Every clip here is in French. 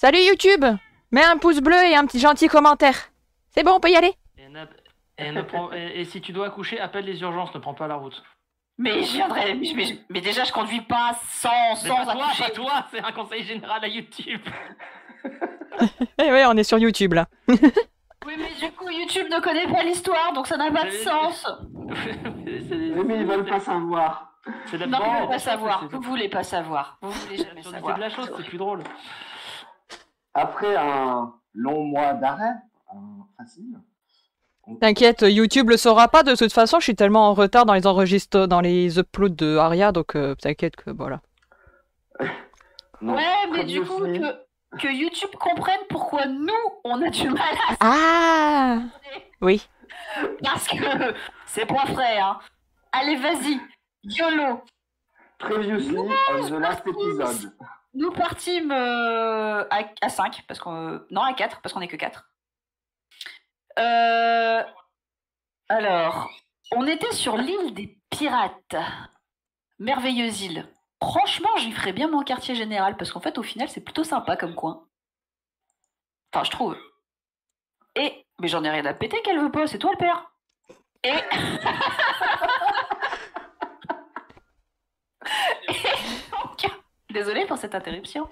Salut YouTube! Mets un pouce bleu et un petit gentil commentaire. C'est bon, on peut y aller? Et si tu dois accoucher, appelle les urgences, ne prends pas la route. Mais je viendrai. Mais déjà, je conduis pas sans accoucher. Pas toi, c'est un conseil général à YouTube. Eh ouais, on est sur YouTube là. Oui, mais du coup, YouTube ne connaît pas l'histoire, donc ça n'a pas de sens. Mais ils veulent pas savoir. C'est de la Non, bande. vous voulez pas savoir. Vous voulez pas savoir. Vous voulez jamais C'est savoir. de la chose, c'est plus drôle. Après un long mois d'arrêt, facile. T'inquiète, YouTube le saura pas de toute façon, je suis tellement en retard dans les enregistrements, dans les uploads de Aria, donc t'inquiète que voilà. Non, Ouais, mais du coup, que YouTube comprenne pourquoi nous, on a du mal à Ah! Oui. parce que c'est pas frais, hein. Allez, vas-y, YOLO. Previously on the last episode. Nous partîmes à 5, parce qu'on... non, à 4, parce qu'on est que 4. Alors, on était sur l'île des pirates. Merveilleuse île. Franchement, j'y ferais bien mon quartier général, parce qu'en fait, au final, c'est plutôt sympa comme coin. Enfin, je trouve. Et... mais j'en ai rien à péter qu'elle veut pas, c'est toi le père. Et... donc... désolée pour cette interruption.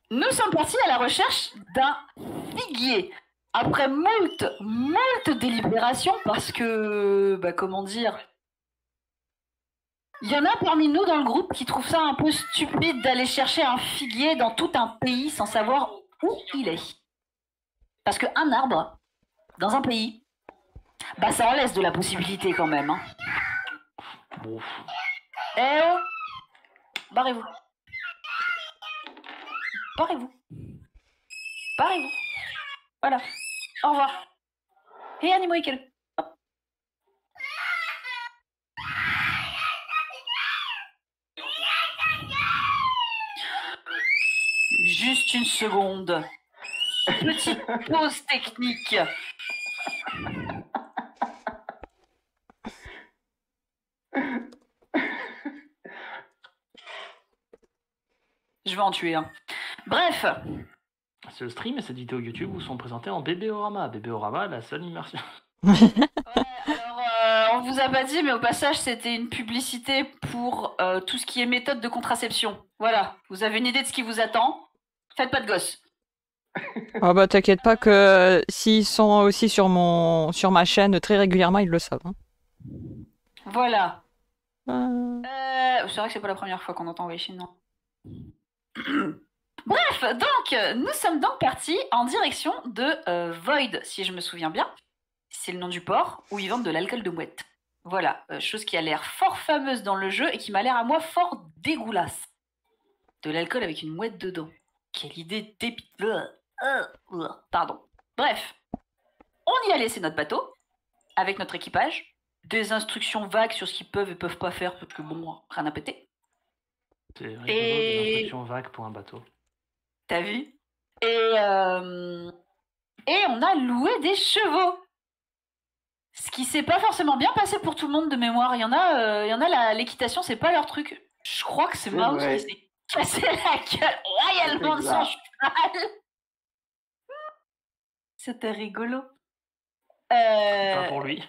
Nous sommes partis à la recherche d'un figuier. Après moult délibérations, parce que, comment dire, il y en a parmi nous dans le groupe qui trouvent ça un peu stupide d'aller chercher un figuier dans tout un pays sans savoir où il est. Parce qu'un arbre, dans un pays, ça en laisse de la possibilité quand même. Hein. Bon. Eh oh! Barrez-vous. Barrez-vous. Barrez-vous. Voilà. Au revoir. Et Animoikel. Juste une seconde. Petite pause technique. Je vais en tuer un. Bref. Ce stream et cette vidéo YouTube vous sont présentés en Bébéorama. Bébéorama, la seule immersion. Ouais, alors, on vous a pas dit, mais au passage, c'était une publicité pour tout ce qui est méthode de contraception. Voilà, vous avez une idée de ce qui vous attend. Faites pas de gosses. Oh bah t'inquiète pas que s'ils sont aussi sur ma chaîne très régulièrement, ils le savent. Hein. Voilà. C'est vrai que c'est pas la première fois qu'on entend Weishin, non. Bref, donc, nous sommes donc partis en direction de Void, si je me souviens bien. C'est le nom du port où ils vendent de l'alcool de mouette. Voilà, chose qui a l'air fort fameuse dans le jeu et qui m'a l'air à moi fort dégoulasse. De l'alcool avec une mouette dedans. Quelle idée débile. Pardon. Bref, on y a laissé notre bateau avec notre équipage. Des instructions vagues sur ce qu'ils peuvent et peuvent pas faire parce que bon, rien à péter. C'est rigolo, des instructions vagues pour un bateau. T'as vu? Et on a loué des chevaux. Ce qui s'est pas forcément bien passé pour tout le monde de mémoire. Il y en a l'équitation, c'est pas leur truc. Je crois que c'est Mouse qui s'est cassé la gueule royalement de son cheval. C'était rigolo. Pas pour lui.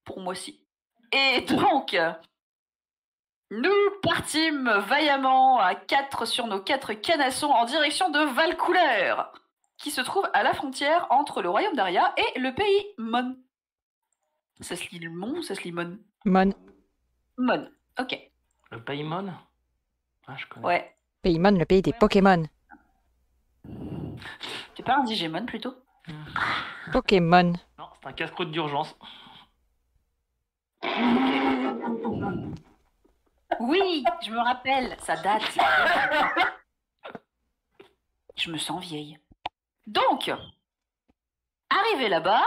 Pour moi aussi. Et donc, nous partîmes vaillamment à 4 sur nos 4 canassons en direction de Valcouleur, qui se trouve à la frontière entre le royaume d'Aria et le pays Mon. Ça se lit le Mon ou ça se lit Mon? Mon. Mon, ok. Le Paymon? Ah, je connais. Ouais. Paymon, le pays des Pokémon. C'est pas un Digimon plutôt? Pokémon. Non, c'est un casse-croûte d'urgence. Oui, je me rappelle, ça date. Je me sens vieille. Donc, arrivé là-bas,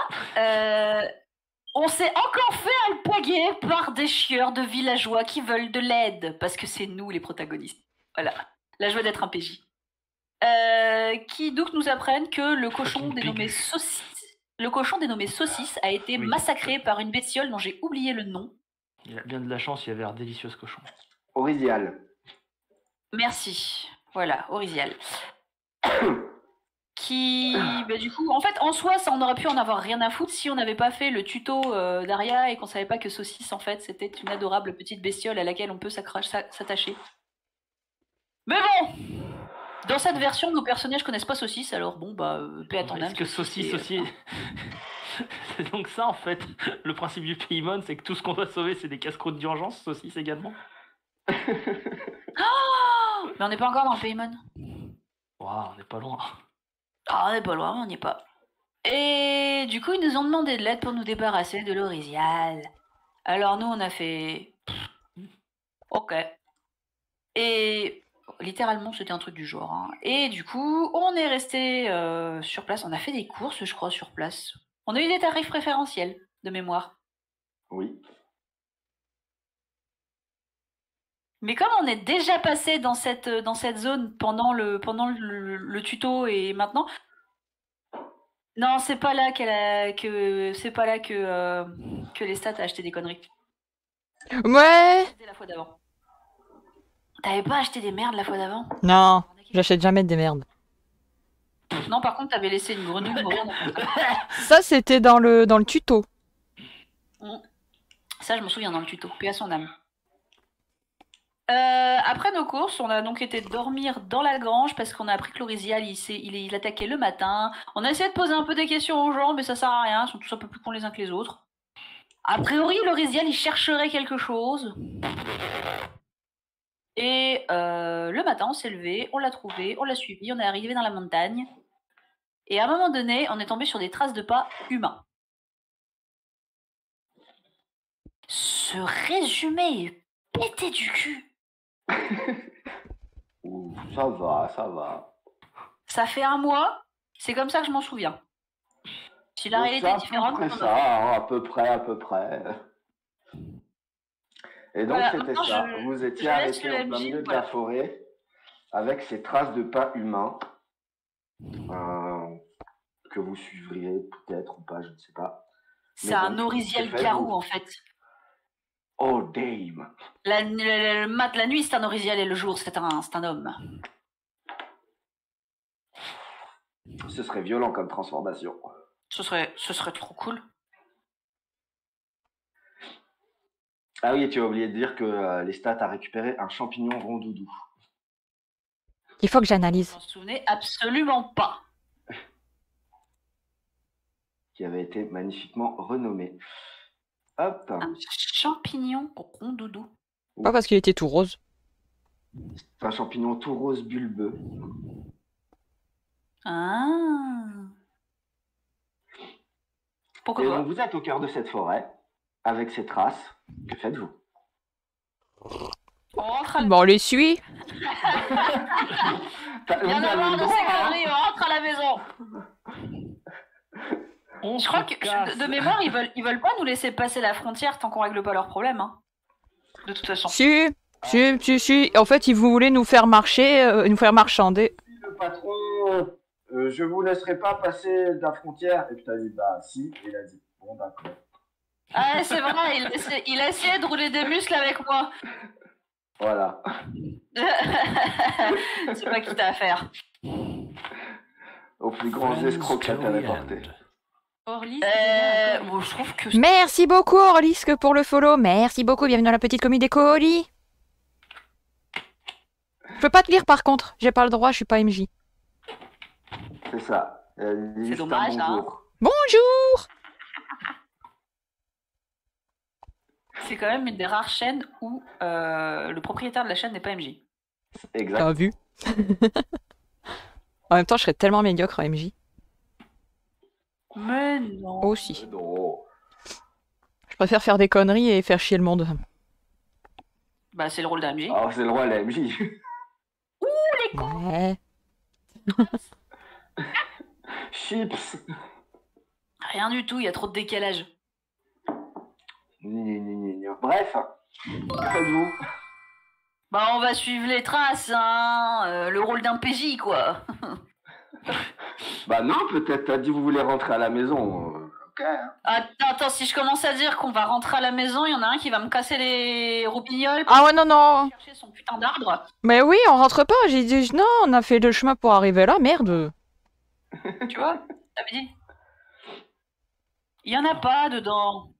on s'est encore fait alpaguer par des chieurs de villageois qui veulent de l'aide, parce que c'est nous les protagonistes. Voilà, la joie d'être un PJ. Qui donc nous apprennent que le cochon dénommé Saucisse a été massacré par une bestiole dont j'ai oublié le nom. Il a bien de la chance, il y avait un délicieux cochon. Auridial. Merci. Voilà, Orisial. Qui, du coup, en fait, en soi, ça, on aurait pu en avoir rien à foutre si on n'avait pas fait le tuto d'Aria et qu'on savait pas que Saucisse, en fait, c'était une adorable petite bestiole à laquelle on peut s'attacher. Mais bon, dans cette version, nos personnages connaissent pas Saucisse, alors bon, paix à ton âme. Est-ce que Saucisse aussi... C'est donc ça, en fait. Le principe du Paymon, c'est que tout ce qu'on doit sauver, c'est des casse-croûtes d'urgence, Saucisse également. Mais on n'est pas encore dans le Paymon. Waouh, on n'est pas loin. Ah, on n'est pas loin, mais on n'y est pas. Et du coup, ils nous ont demandé de l'aide pour nous débarrasser de l'Orisial. Alors nous, on a fait... Ok. Et littéralement, c'était un truc du genre. Hein. Et du coup, on est resté sur place. On a fait des courses, je crois, sur place. On a eu des tarifs préférentiels, de mémoire. Oui. Mais comme on est déjà passé dans cette zone pendant le tuto et maintenant... Non, c'est pas là que Lestat a acheté des conneries. Ouais. La fois d'avant. T'avais pas acheté des merdes la fois d'avant? Non, j'achète jamais des merdes. Non, par contre, t'avais laissé une grenouille mourir dans ton sac. Ça, c'était dans le tuto. Ça, je me souviens dans le tuto. Paix à son âme. Après nos courses, on a donc été dormir dans la grange parce qu'on a appris que l'Orisial, il attaquait le matin. On a essayé de poser un peu des questions aux gens, mais ça sert à rien. Ils sont tous un peu plus cons les uns que les autres. A priori, l'Orisial, il chercherait quelque chose. Et le matin, on s'est levé, on l'a trouvé, on l'a suivi, on est arrivé dans la montagne. Et à un moment donné, on est tombé sur des traces de pas humains. Ce résumé est pété du cul. Ouh, ça va, ça va. Ça fait un mois, c'est comme ça que je m'en souviens. Si la réalité est différente... C'est à peu près ça, hein, à peu près. Et donc voilà, c'était ça, vous étiez arrêté en plein milieu de la forêt, avec ces traces de pas humains, que vous suivriez peut-être ou pas, je ne sais pas. C'est un Orisial carou en fait. Oh damn. La nuit c'est un Orisial et le jour c'est un homme. Ce serait violent comme transformation. Ce serait trop cool. Ah oui, et tu as oublié de dire que Lestat a récupéré un champignon rondoudou. Il faut que j'analyse. Vous vous en souvenez absolument pas. Qui avait été magnifiquement renommé. Hop. Un champignon rondoudou. Pas parce qu'il était tout rose. C'est un champignon tout rose bulbeux. Ah. Pourquoi et pas? donc vous êtes au cœur de cette forêt, avec ces traces. Que faites-vous? On rentre à la... Bon, on les suit. Il y en a marre de ces conneries, on rentre à la maison. Je crois que, de mémoire, ils veulent pas nous laisser passer la frontière tant qu'on règle pas leurs problèmes. Hein. De toute façon. Si. En fait, ils voulaient nous faire marcher, nous faire marchander. Le patron, je vous laisserai pas passer de la frontière. Et puis t'as dit, bah si. Et il a dit, bon d'accord. Ah, c'est vrai, il a essayé de rouler des muscles avec moi. Voilà. C'est pas qui t'a affaire. Au plus grand escroc que ça t'avait porté. Orlis, bon, je trouve que... Merci beaucoup, Orlisque, pour le follow. Merci beaucoup. Bienvenue dans la petite commune des colis. Je peux pas te lire, par contre. J'ai pas le droit, je suis pas MJ. C'est ça. C'est dommage, hein. Bonjour. C'est quand même une des rares chaînes où le propriétaire de la chaîne n'est pas MJ. Exact. T'as vu. En même temps, je serais tellement médiocre en MJ. Mais non. Aussi. Non. Je préfère faire des conneries et faire chier le monde. Bah, c'est le rôle d'un MJ. Oh, c'est le roi de la MJ. Ouais. Chips. Rien du tout, il y a trop de décalage. Bref, que faites-vous? Bah, on va suivre les traces, hein. Le rôle d'un PJ, quoi. Bah non, peut-être t'as dit vous voulez rentrer à la maison. ok. Hein. Attends, si je commence à dire qu'on va rentrer à la maison, il y en a un qui va me casser les roupignoles pour Ah ouais, non. chercher son putain d'arbre. Mais oui, on rentre pas. J'ai dit, non, on a fait le chemin pour arriver là, merde. Tu vois? T'avais dit. Il y en a pas dedans.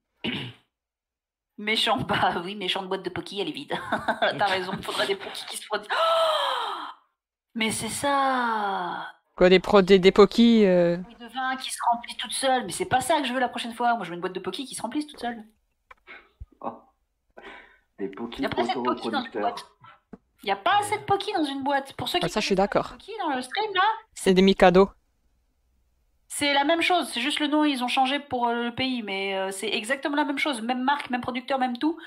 Méchant, bah oui, méchante boîte de Pocky, elle est vide. T'as raison, il faudra des Pocky qui se produisent. Oh, mais c'est ça! Quoi, des Pocky Bouteille de vin qui se remplit toute seule. Mais c'est pas ça que je veux la prochaine fois. Moi, je veux une boîte de Pocky qui se remplisse toute seule. Oh. Des Pocky Il n'y a pas assez de Pocky dans une boîte. Il n'y a pas assez de Pocky dans une boîte. Pour ceux qui ça, je suis d'accord. Pocky dans le stream, là, C'est des Mikado. c'est la même chose. C'est juste le nom, ils ont changé pour le pays. Mais c'est exactement la même chose. Même marque, même producteur, même tout.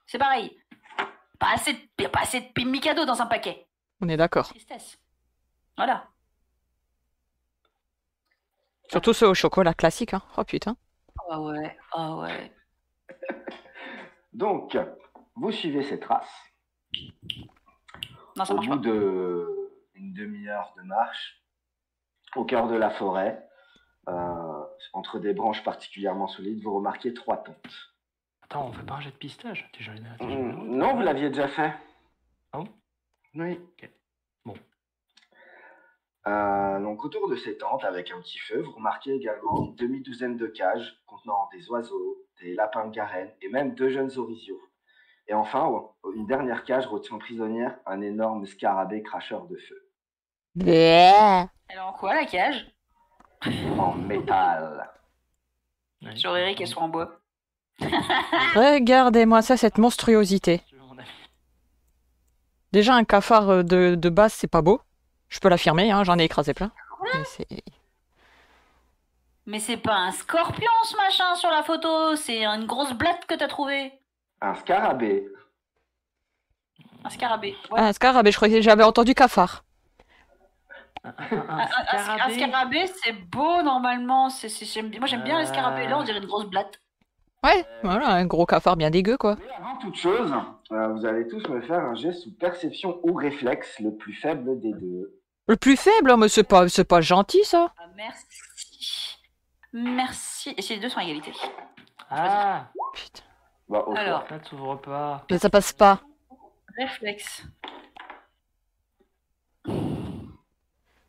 C'est pareil. Il n'y a pas assez de Mikado dans un paquet. On est d'accord. Tristesse. Voilà. Surtout ceux au chocolat classique, hein. Oh putain. Ah ouais, ah ouais. Donc, vous suivez ces traces. Non, ça Au marche bout pas. d'une demi-heure de marche, au cœur de la forêt, entre des branches particulièrement solides, vous remarquez 3 tentes. Attends, on fait pas un jet de pistage? Non, vous l'aviez déjà fait. Ah bon? Oui. Ok. Bon. Donc autour de ces tentes, avec un petit feu, vous remarquez également une demi-douzaine de cages contenant des oiseaux, des lapins de garenne et même 2 jeunes orisiaux. Et enfin, une dernière cage retient prisonnière un énorme scarabée cracheur de feu. Bleh. Elle est en quoi, la cage? En métal. Ouais. J'aurais ri qu'elle soit en bois. Regardez-moi ça, cette monstruosité. Déjà, un cafard de base, c'est pas beau. Je peux l'affirmer, hein, j'en ai écrasé plein. Mais c'est pas un scorpion, ce machin, sur la photo. C'est une grosse blatte que t'as trouvée. Un scarabée. Un scarabée. Ouais. Ah, un scarabée, je croyais que j'avais entendu cafard. Un scarabée, c'est beau, normalement. Moi, j'aime bien les scarabées. Là, on dirait une grosse blatte. Ouais, voilà, un gros cafard bien dégueu, quoi. Mais avant toute chose, vous allez tous me faire un jet sous perception ou réflexe, le plus faible des deux. Le plus faible, mais c'est pas gentil, ça. Ah, merci. Merci. Et si les deux sont à égalité. Ah, Putain. Bah, au Alors. choix. ça t'ouvre pas. Mais ça passe pas. Réflexe.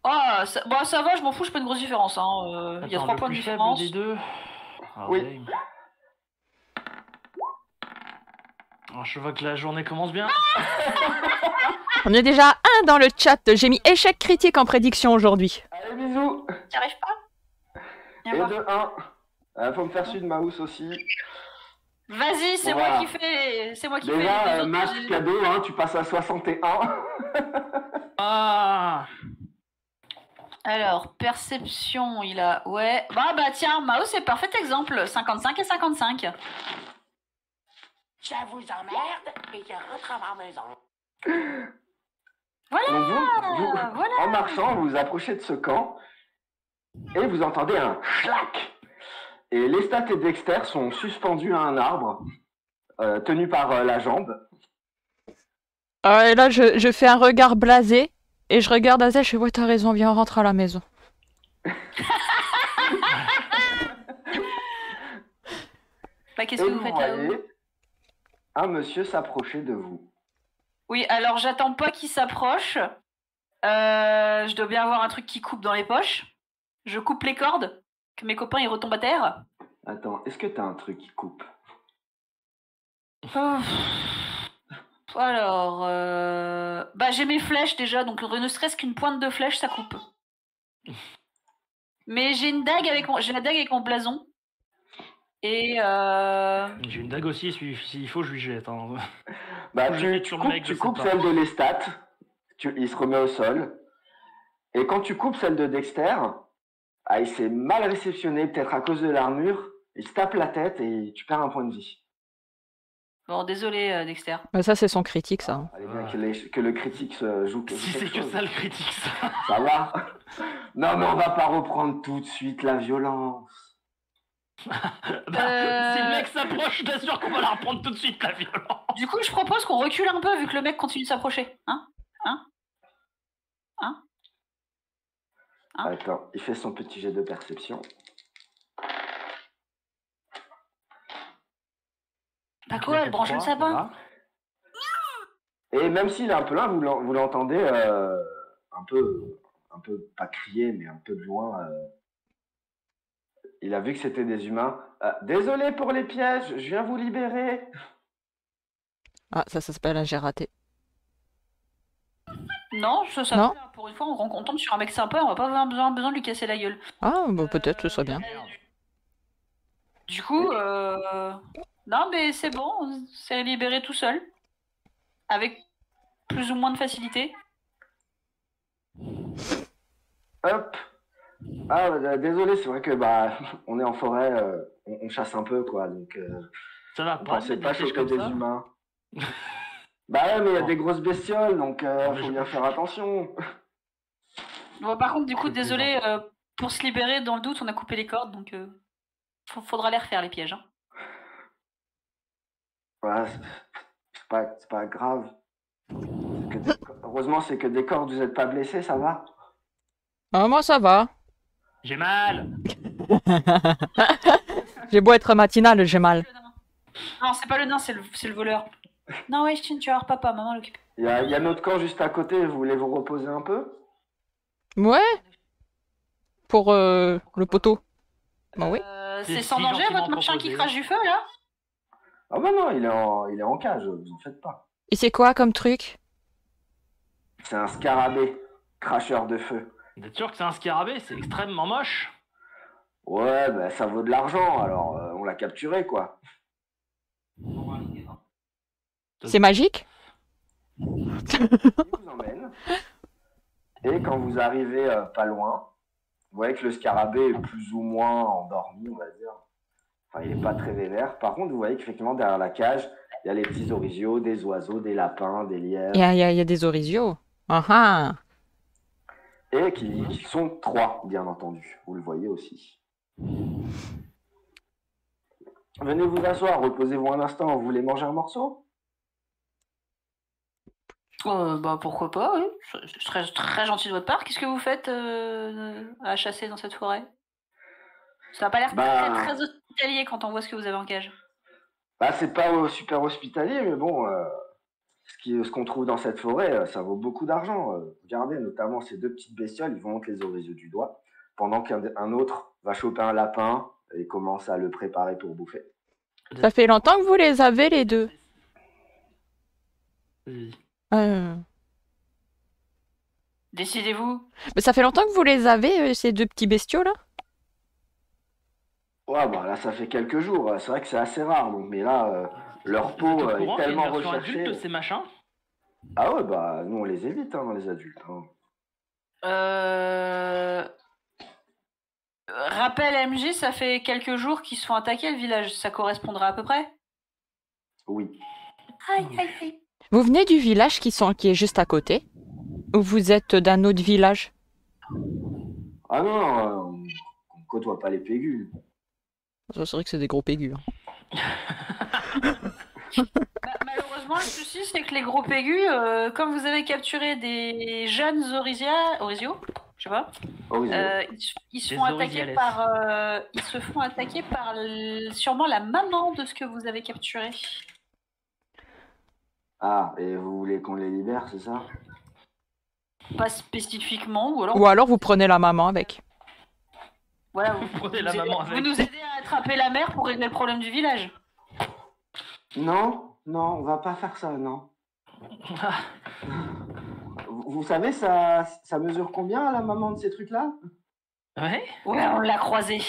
Oh, ça va, je m'en fous, je pas une grosse différence. Hein. Il y a Attends, 3 le points de plus faible différence. des deux. Ah, Oui. ouais. Alors, je vois que la journée commence bien. On est déjà un dans le chat. J'ai mis échec critique en prédiction aujourd'hui. Allez, bisous. T'y arrives pas? Viens Et voir. de 1. Faut me faire celui de Maus aussi. Vas-y, c'est Voilà. moi qui fais. C'est moi qui fais les deux Déjà, autres. match cadeau, hein, tu passes à 61. Ah, Alors, perception, il a. Ouais. Bah tiens, Mao, c'est parfait exemple. 55 et 55. Ça vous emmerde et je rentre à ma maison. Voilà. Donc vous, voilà. en marchant, vous vous approchez de ce camp et vous entendez un schlac. Et Lestat et Dexter sont suspendus à un arbre, tenus par la jambe. Et là, je fais un regard blasé. Et je regarde Azel, je fais, ouais, t'as raison, viens, on rentre à la maison. Bah, qu'est-ce Et que vous vous faites là-haut? voyez un monsieur s'approcher de vous. Oui, alors j'attends pas qu'il s'approche. Je dois bien avoir un truc qui coupe dans les poches. Je coupe les cordes, que mes copains ils retombent à terre. Attends, est-ce que t'as un truc qui coupe? Oh. Alors, bah j'ai mes flèches déjà, donc ne serait-ce qu'une pointe de flèche, ça coupe. Mais j'ai une dague j'ai la dague avec mon blason. Et j'ai une dague aussi, s'il faut, je lui jette. Hein. Bah, Faut que je mette sur le mec, tu je sais coupes pas. celle de Lestat, il se remet au sol. Et quand tu coupes celle de Dexter, il s'est mal réceptionné, peut-être à cause de l'armure. Il se tape la tête et tu perds un point de vie. bon, désolé Dexter. Mais ça, c'est son critique, ça. Allez bien Ouais. que le critique se joue. Si c'est que ça le critique, ça. Ça va. Non, mais on va pas reprendre tout de suite la violence. Bah, si le mec s'approche, je t'assure qu'on va la reprendre tout de suite, la violence. Du coup, je propose qu'on recule un peu vu que le mec continue de s'approcher. Hein? Attends, il fait son petit jet de perception. Bah quoi, elle branche le sapin. Voilà. Et même s'il est un peu loin, vous l'entendez un peu, pas crier, mais un peu de loin. Il a vu que c'était des humains. Désolé pour les pièges, je viens vous libérer. Ah, ça s'appelle un j'ai raté. Non, ça Non. va, là, pour une fois, on tombe sur un mec sympa, on va pas avoir besoin de lui casser la gueule. Ah, bah, peut-être, ce serait bien. Du coup, non, mais c'est bon, on s'est libéré tout seul. Avec plus ou moins de facilité. Hop. Ah, désolé, c'est vrai que on est en forêt, on chasse un peu, quoi. Donc, Ça va on pas, pensait mais pas des pièges choper comme des ça. humains. Bah ouais, mais il y a Bon. des grosses bestioles, donc mais faut je- bien faire attention. Bon, par contre, du coup, Je désolé, pour se libérer, dans le doute, on a coupé les cordes, donc faudra les refaire, les pièges. Hein. Voilà, c'est pas grave. Heureusement, c'est que des cordes, vous n'êtes pas blessés, ça va? Ah, moi, ça va. J'ai mal. J'ai beau être matinal, j'ai mal. Non, c'est pas le nain, c'est le voleur. Non, ouais, tu vas voir papa, maman l'occupe. Il y a notre camp juste à côté, vous voulez vous reposer un peu? Ouais. Pour le poteau. Bah oui. C'est C'est sans si danger, gentiment votre machin qui proposé. crache du feu, là? Ah bah non, il est en cage, vous en faites pas. Et c'est quoi comme truc? C'est un scarabée, cracheur de feu. Vous êtes sûr que c'est un scarabée? C'est extrêmement moche. Ouais, bah ça vaut de l'argent, alors on l'a capturé, quoi. C'est magique? Il vous emmène. Et quand vous arrivez pas loin, vous voyez que le scarabée est plus ou moins endormi, on va dire. Enfin, il est pas très vénère. Par contre, vous voyez qu'effectivement, derrière la cage, il y a les petits orisios, des oiseaux, des lapins, des lièvres. Il y a des orisios. Ah ah. Et qui sont 3, bien entendu. Vous le voyez aussi. Venez vous asseoir, reposez-vous un instant. Vous voulez manger un morceau? Bah pourquoi pas, oui. Ce serait très gentil de votre part. Qu'est-ce que vous faites à chasser dans cette forêt? Ça n'a pas l'air très hospitalier quand on voit ce que vous avez en cage. Bah, c'est pas super hospitalier, mais bon, ce qu'on trouve dans cette forêt, ça vaut beaucoup d'argent. Regardez, notamment ces 2 petites bestioles, ils vous montrent les orisios du doigt, pendant qu'un autre va choper un lapin et commence à le préparer pour bouffer. Ça fait longtemps que vous les avez, les deux. Vas-y. Décidez-vous. Mais ça fait longtemps que vous les avez, ces deux petits bestiaux, là? Ouais, bah là, ça fait quelques jours. C'est vrai que c'est assez rare, donc, mais là, leur Vous êtes peau au est courant qu'il y a tellement une version recherchée. adulte de ces machins? Ah ouais, bah nous on les évite, hein, les adultes. Hein. Rappel MJ, ça fait quelques jours qu'ils se font attaquer le village. Ça correspondra à peu près? Oui. Aïe, aïe, aïe. Vous venez du village qui est juste à côté? Ou vous êtes d'un autre village? Ah non, on côtoie pas les pégules. C'est vrai que c'est des gros pégus. Malheureusement, le souci, c'est que les gros pégus, comme vous avez capturé des jeunes orisios, je sais pas, ils se Des font attaquer orisiales. par, sûrement la maman de ce que vous avez capturé. Ah, et vous voulez qu'on les libère, c'est ça? Pas spécifiquement, ou alors, Ou alors vous prenez la maman avec. voilà, Vous prenez la maman avec. vous nous aidez à attraper la mère pour régler le problème du village. Non, on va pas faire ça, non. Vous savez, ça mesure combien la maman de ces trucs-là? Ouais? Ouais, on l'a croisée.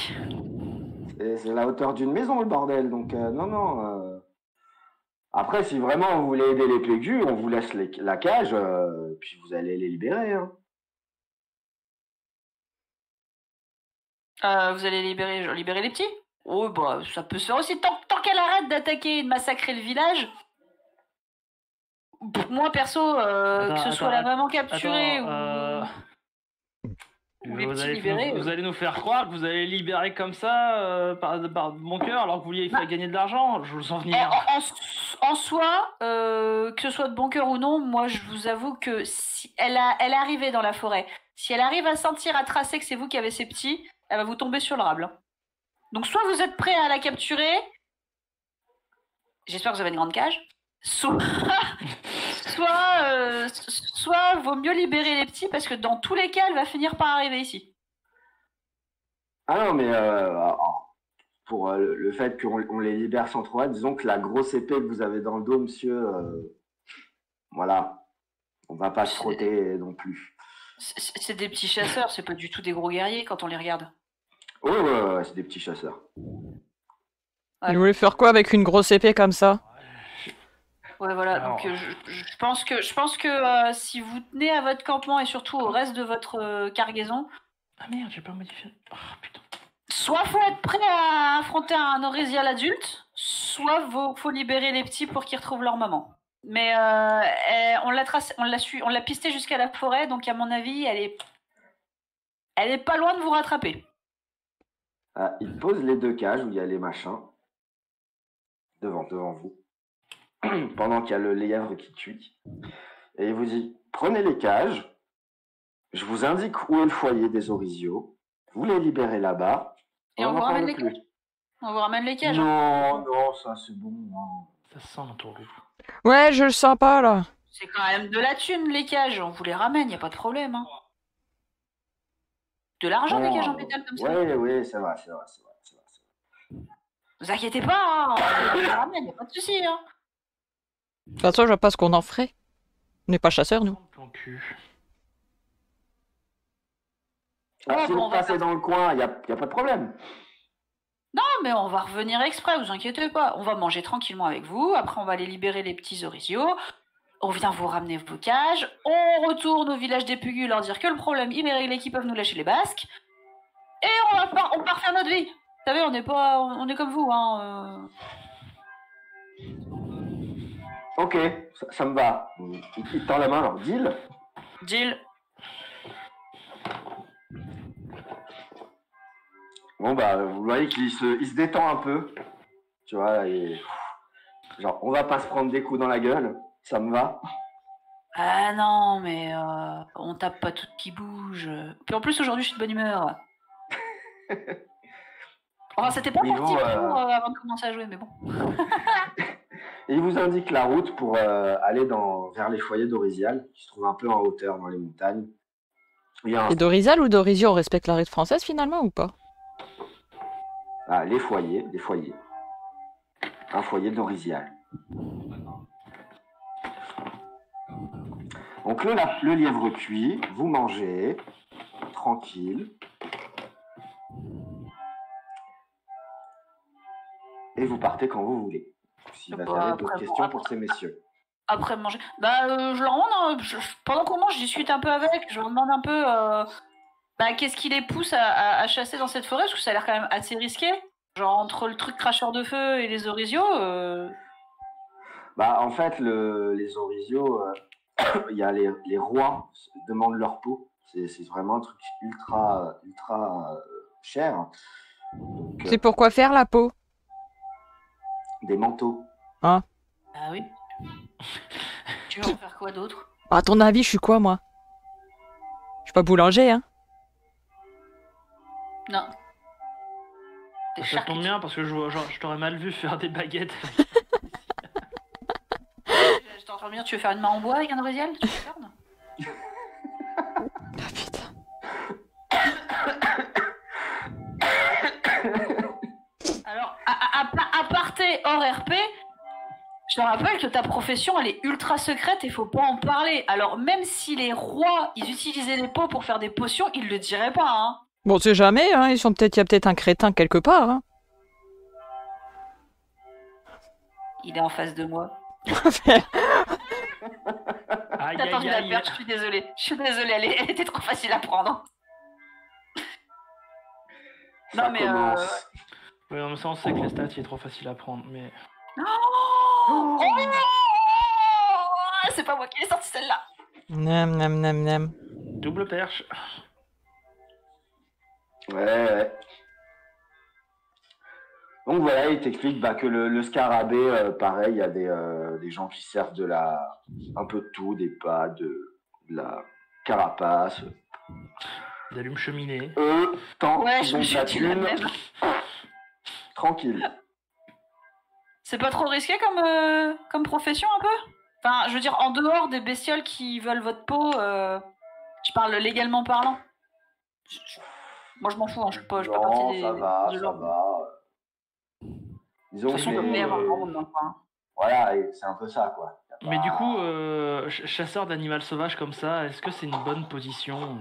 C'est la hauteur d'une maison, le bordel, donc non. Après, si vraiment vous voulez aider les pégus, on vous laisse la cage, puis vous allez les libérer. Hein. Vous allez libérer les petits? Oh bah ça peut se faire aussi tant qu'elle arrête d'attaquer et de massacrer le village. Moi perso, que ce soit la maman capturée ou les petits libérés. Vous allez nous faire croire que vous allez libérer comme ça par bon cœur alors que vous vouliez gagner de l'argent. Je vous sens venir. En soi, que ce soit de bon cœur ou non, moi je vous avoue que si elle est arrivée dans la forêt, si elle arrive à sentir, à tracer que c'est vous qui avez ces petits, elle va vous tomber sur le rable. Donc soit vous êtes prêt à la capturer, j'espère que vous avez une grande cage. Soit, soit vaut mieux libérer les petits parce que dans tous les cas, elle va finir par arriver ici. Ah non, mais pour le fait qu'on les libère sans trop, disons que la grosse épée que vous avez dans le dos, monsieur, voilà, on va pas se frotter non plus. C'est des petits chasseurs, c'est pas du tout des gros guerriers quand on les regarde. Ouais, c'est des petits chasseurs. Il voulait faire quoi avec une grosse épée comme ça? Ouais, voilà. Alors... Donc, je pense que si vous tenez à votre campement et surtout au reste de votre cargaison. Ah merde, j'ai pas modifié. Oh putain. Soit faut être prêt à affronter un Orésial adulte, soit faut libérer les petits pour qu'ils retrouvent leur maman. Mais on l'a pisté jusqu'à la forêt, donc à mon avis, elle est pas loin de vous rattraper. Il pose les 2 cages où il y a les machins devant vous, pendant qu'il y a le lièvre qui tue. Et il vous dit, prenez les cages, je vous indique où est le foyer des Orisios, vous les libérez là-bas. Et on vous ramène les cages. On vous ramène les cages. Non, ça c'est bon. Non. Ça sent l'entourloupe. Ouais, je le sens pas là. C'est quand même de la thune les cages, on vous les ramène, y a pas de problème. Hein. De l'argent des cages en métal comme ça. Oui, c'est vrai. Vous inquiétez pas, hein, on vous les ramène, y a pas de souci. Hein. De toute façon, je vois pas ce qu'on en ferait. On n'est pas chasseurs, nous. Plan cul. Si vous passez dans le coin, y a pas de problème. Non, mais on va revenir exprès, vous inquiétez pas. On va manger tranquillement avec vous, après on va aller libérer les petits Orisios, on vient vous ramener vos cages, on retourne au village des Pugus leur dire que le problème il est réglé, qu'ils peuvent nous lâcher les basques, et on part faire notre vie. Vous savez, on est comme vous, hein. Ok, ça me va. Il tend la main, alors deal. Deal. Bon vous voyez qu'il se détend un peu, tu vois, et genre on va pas se prendre des coups dans la gueule, ça me va. Ah non, mais on tape pas tout qui bouge. Puis en plus aujourd'hui je suis de bonne humeur. Enfin, c'était pas parti avant de commencer à jouer, mais bon. Et il vous indique la route pour aller vers les foyers d'Orisial, qui se trouvent un peu en hauteur dans les montagnes. Et d'Orizal ou d'Orisio, on respecte la règle française finalement ou pas? Ah, les foyers. Un foyer d'Orisial. Donc le lièvre cuit, vous mangez, tranquille. Et vous partez quand vous voulez. S'il va faire d'autres questions pour ces messieurs. Après manger. Je leur demande, pendant qu'on mange, je discute un peu avec, je leur demande un peu qu'est-ce qui les pousse à chasser dans cette forêt, parce que ça a l'air quand même assez risqué. Genre entre le truc cracheur de feu et les Orisios. En fait, les Orisios, il y a les rois demandent leur peau. C'est vraiment un truc ultra cher. Donc, c'est pour quoi faire la peau? Des manteaux. Ah. Ah oui. Tu veux en faire quoi d'autre? À ton avis, je suis quoi, moi? Je suis pas boulanger, hein? Non. Ça tombe bien parce que je t'aurais mal vu faire des baguettes. Je t'entends bien, tu veux faire une main en bois avec un Orisial? Tu veux faire, non? Ah putain. Alors, aparté hors RP, je te rappelle que ta profession, elle est ultra secrète et faut pas en parler. Alors, même si les rois, ils utilisaient les pots pour faire des potions, ils le diraient pas, hein. Bon, on sait jamais, hein, il y a peut-être un crétin quelque part, hein. Il est en face de moi. Aïe, T'as tendu aïe, la aïe. perche, je suis désolée, elle était trop facile à prendre. Ça non mais commence. Ouais, non, mais ça on sait que les stats il est trop facile à prendre, mais... Oh c'est pas moi qui ai sorti celle-là. Nem. Double perche. Ouais. Donc voilà, il t'explique que le scarabée, pareil, il y a des gens qui servent un peu de tout, des pattes, de la carapace. D'allume-cheminée. Tant Ouais, qu'ils je ont me de suis la dit la thune, même. tranquille. C'est pas trop risqué comme profession un peu? Enfin, je veux dire, en dehors des bestioles qui veulent votre peau, je parle légalement parlant. Moi, je m'en fous, hein, je suis pas partie Non, des... ça va, de ça l'ordre. va. De Disons toute façon, que il peut pas y avoir grand monde dans le coin. voilà, et c'est un peu ça, quoi. Y a Mais du pas- coup, chasseur d'animal sauvage comme ça, est-ce que c'est une bonne position?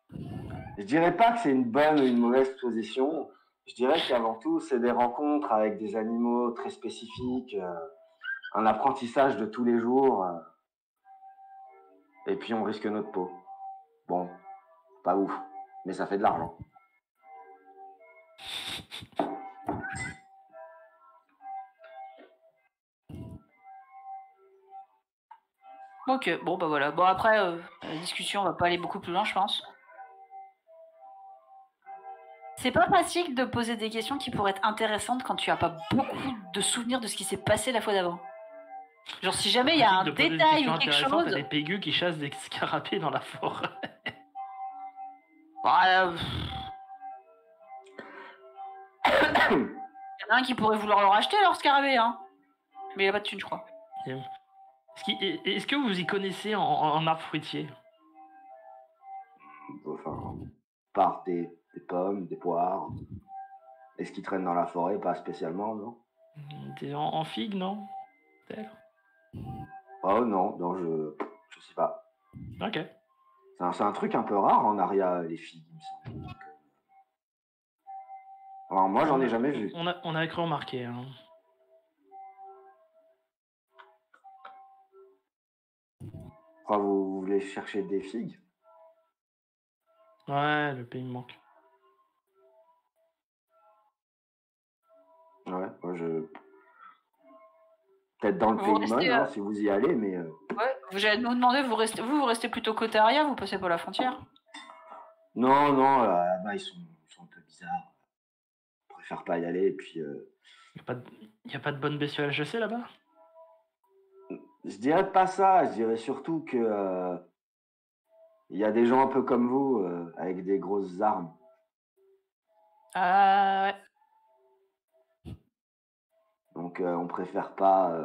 Je dirais pas que c'est une bonne ou une mauvaise position. Je dirais qu'avant tout, c'est des rencontres avec des animaux très spécifiques, un apprentissage de tous les jours, et puis on risque notre peau. Bon, pas ouf, mais ça fait de l'argent. Ok, bon, bah voilà. Bon, après, la discussion va pas aller beaucoup plus loin, je pense. C'est pas facile de poser des questions qui pourraient être intéressantes quand tu as pas beaucoup de souvenirs de ce qui s'est passé la fois d'avant. Genre, si jamais il y a un De poser des détail questions ou quelque intéressantes chose... à des pégus qui chassent des scarabées dans la forêt. Voilà. Il y en a un qui pourrait vouloir le racheter, leur scarabée, hein. Mais il a pas de thune, je crois. Est-ce que vous y connaissez en arbre fruitier? Enfin, par des pommes, des poires. Et ce qui traîne dans la forêt, pas spécialement, non? T'es en figue, non? Peut-être. Oh non, non, je sais pas. Ok. C'est un truc un peu rare en Aria, les figues, il me semble. Donc, alors moi, j'en ai jamais vu. On a cru remarquer. Hein. Enfin, vous voulez chercher des figues? Ouais, le pays me manque. Ouais, moi peut-être dans le Vous Paymon, restez, hein, si vous y allez, mais Ouais, j'allais vous demander, vous restez plutôt côté Aria, vous passez pas la frontière? non, non, là-bas, ils sont un peu bizarres. Je préfère pas y aller, et puis Y a pas de bonne bestiole HEC là-bas? je dirais pas ça, je dirais surtout que il y a des gens un peu comme vous, avec des grosses armes. Ouais. Donc on préfère pas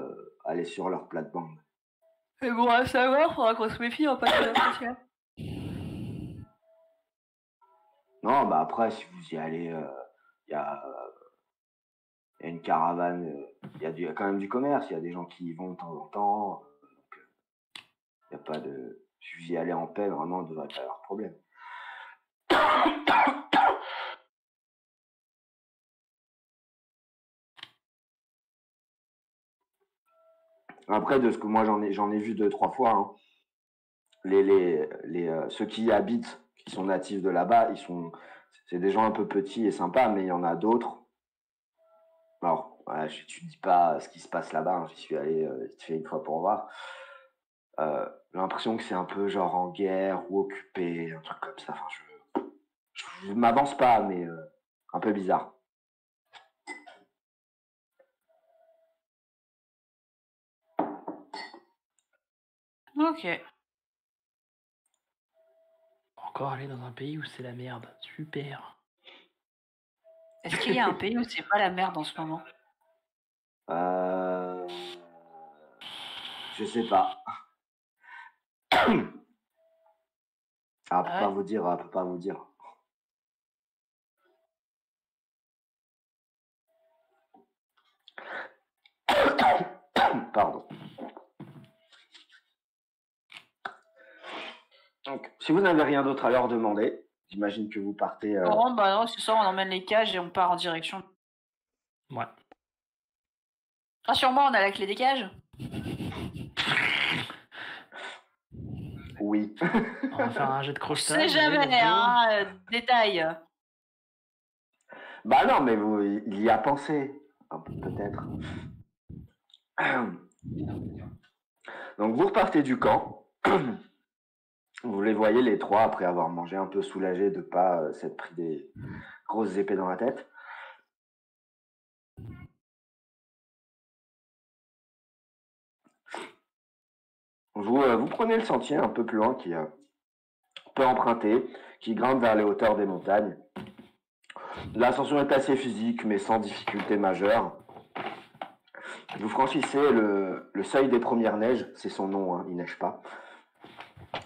aller sur leur plate-bande. Mais bon, à savoir, faudra qu'on se méfie, on passe la frontière. Non, bah après, si vous y allez, il y a une caravane, il y a quand même du commerce, il y a des gens qui y vont de temps en temps. Donc il n'y a pas de... Si vous y allez en paix, vraiment, il ne devrait pas y avoir de problème. Après, de ce que moi j'en ai vu 2-3 fois, hein, ceux qui y habitent, qui sont natifs de là-bas, c'est des gens un peu petits et sympas, mais il y en a d'autres. Alors, voilà, je ne dis pas ce qui se passe là-bas, hein, j'y suis allé vite fait une fois pour voir. J'ai l'impression que c'est un peu genre en guerre ou occupé, un truc comme ça. Enfin, je m'avance pas, mais un peu bizarre. Ok. Encore aller dans un pays où c'est la merde. Super. Est-ce qu'il y a un pays où c'est pas la merde en ce moment? Je sais pas. Elle peut Ah pas ouais. vous dire, elle peut pas vous dire. Pardon. Donc, si vous n'avez rien d'autre à leur demander, j'imagine que vous partez. Non, bah non, c'est ça, on emmène les cages et on part en direction. Ouais. Rassure-moi, on a la clé des cages. Oui. On va faire un jet de Je crochetage. sais jamais, allez, let's go. hein, détail. Bah non, mais il y a pensé. Peut-être. Donc vous repartez du camp. Vous les voyez les trois après avoir mangé un peu soulagés de pas s'être pris des grosses épées dans la tête. Vous prenez le sentier un peu plus loin qui peut emprunter, qui grimpe vers les hauteurs des montagnes. L'ascension est assez physique mais sans difficulté majeure. Vous franchissez le seuil des premières neiges, c'est son nom, hein, il neige pas.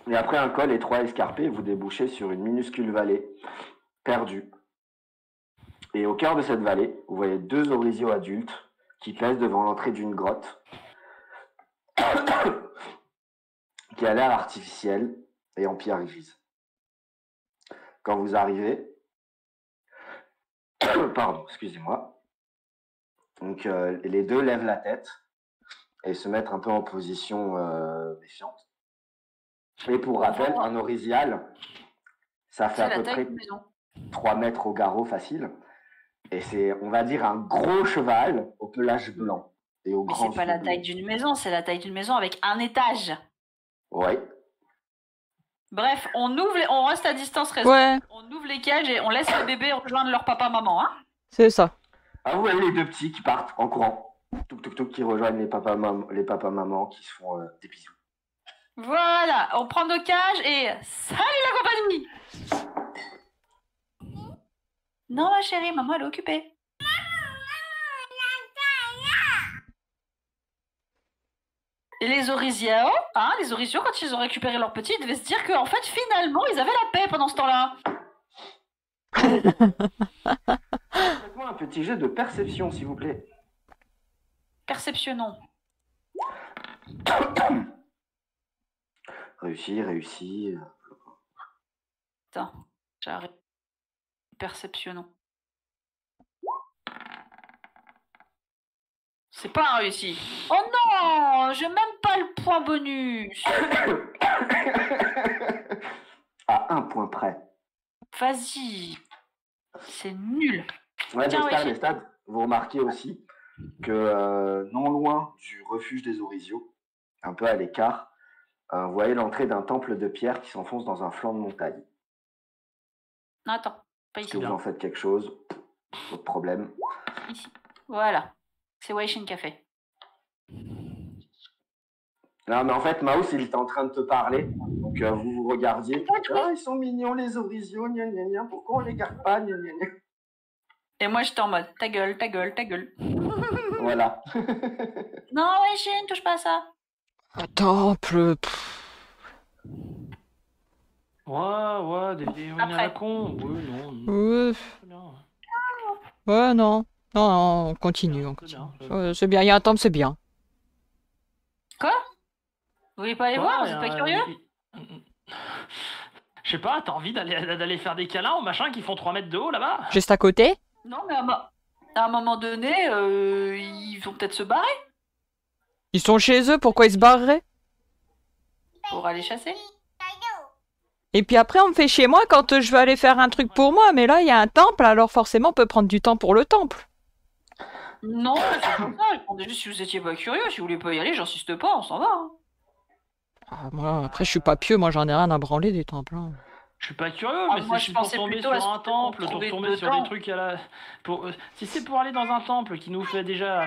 Et après un col étroit escarpé, vous débouchez sur une minuscule vallée perdue. Et au cœur de cette vallée, vous voyez 2 orisios adultes qui pèsent devant l'entrée d'une grotte qui a l'air artificielle et en pierre grise. Quand vous arrivez, pardon, excusez-moi, donc les 2 lèvent la tête et se mettent un peu en position méfiante. Et pour rappel, un orisial, ça fait C'est à la peu taille près d'une maison. 3 mètres au garrot facile. Et c'est, on va dire, un gros cheval au pelage blanc et au Mais grand c'est pas la yeux taille bleus. d'une maison, c'est la taille d'une maison avec un étage. Ouais. Bref, on reste à distance raisonnable. Ouais, On ouvre les cages et on laisse les bébés rejoindre leur papa-maman, hein. c'est ça. Ah, vous voyez les 2 petits qui partent en courant. Touk touk touk, qui rejoignent les papas-mamans qui se font des bisous. Voilà, on prend nos cages et salut la compagnie. Non ma chérie, maman elle est occupée. Et les orisiaux, les orisiaux quand ils ont récupéré leur petit, ils devaient se dire qu'en fait finalement ils avaient la paix pendant ce temps-là. Faites-moi un petit jet de perception, s'il vous plaît. Perceptionnons. Réussi. Attends, j'arrête. Perceptionnons. C'est pas un réussi. Oh non, j'ai même pas le point bonus. À 1 point près. Vas-y. C'est nul. Ouais, Tiens, des ouais, stades, vous remarquez aussi que non loin du refuge des orisios, un peu à l'écart, vous voyez l'entrée d'un temple de pierre qui s'enfonce dans un flanc de montagne. Non, attends, pas Est-ce que ici. vous en faites quelque chose? Pas de problème. Ici. Voilà. C'est Waishin Café. Non, mais en fait, Mouse, il était en train de te parler. Donc, vous vous regardiez. Ah, ils sont mignons, les orisios, gna gna gna. Pourquoi on les garde pas, gna gna gna. Et moi j'étais en mode ta gueule, ta gueule, ta gueule. Voilà. Non, Waishin, touche pas à ça. Un temple. Ouais, des on est à la con. Oui, non. Ouais, Très bien. ouais, non. Non, on continue. C'est bien. Ouais, c'est bien, il y a un temple, c'est bien. Vous voulez pas aller voir? Vous êtes pas curieux? Je sais pas, t'as envie d'aller faire des câlins aux machins qui font 3 mètres de haut là-bas? Juste à côté? Non, mais à un moment donné, ils vont peut-être se barrer Ils sont chez eux, pourquoi ils se barreraient? pour aller chasser. Et puis après, on me fait chez moi quand je veux aller faire un truc pour moi. Mais là, il y a un temple, alors forcément, on peut prendre du temps pour le temple. Non, c'est pas ça. Je demandais juste si vous étiez pas curieux. Si vous voulez pas y aller, j'insiste pas, on s'en va. Hein. Ah, moi, après, je suis pas pieux, moi, j'en ai rien à branler des temples. Hein. Je suis pas curieux, Ah, mais moi, c'est je pour pensais tomber plutôt à sur ce un qu'on temple, pour trouvait tomber sur dedans. des trucs à la... Si c'est pour aller dans un temple qui nous fait déjà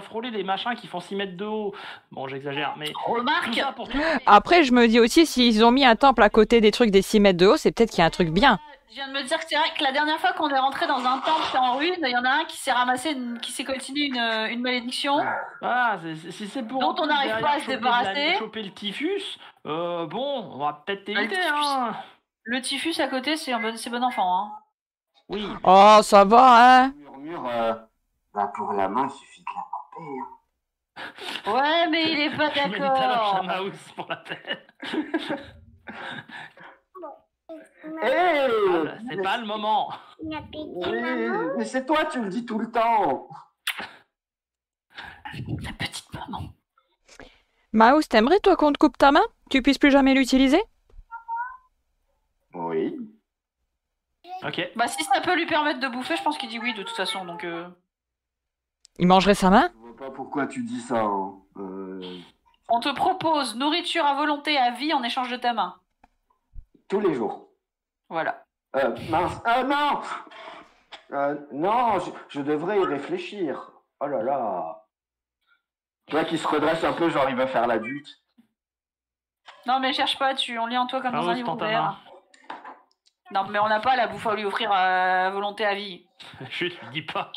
frôler les machins qui font 6 mètres de haut, bon j'exagère, mais tout Remarque, ça pour... Après, je me dis aussi, s'ils ont mis un temple à côté des trucs des 6 mètres de haut, c'est peut-être qu'il y a un truc bien. je viens de me dire que c'est vrai que la dernière fois qu'on est rentré dans un temple en ruine, il y en a un qui s'est ramassé, qui s'est coltiné une malédiction. Ah, si c'est pour... Dont on n'arrive pas à se débarrasser. Choper le typhus, bon, on va peut-être le éviter, typhus. hein. Le typhus à côté, c'est bon enfant. Hein. Oui. Oh, ça va, hein. Murmure, pour la main, il suffit de la couper. Hein. Ouais, mais il est pas Je mets une taloche à d'accord. Mouse pour la tête. C'est pas le moment. Mais c'est toi, tu le dis tout le temps. La petite maman. Mouse, t'aimerais, toi, qu'on te coupe ta main? Tu puisses plus jamais l'utiliser? Oui. Ok. Bah si ça peut lui permettre de bouffer, je pense qu'il dit oui de toute façon. Donc Il mangerait sa main? Je vois pas pourquoi tu dis ça. Hein. on te propose nourriture à volonté à vie en échange de ta main. Tous les jours. Voilà. Mince. Non. Non, je devrais y réfléchir. Oh là là. Toi qui se redresse un peu, genre il va faire l'adulte. Non mais cherche pas, on lit en toi comme dans un Mouse, livre tends ta ouvert. main. Non mais on n'a pas la bouffe à lui offrir à volonté à vie. Je lui dis pas.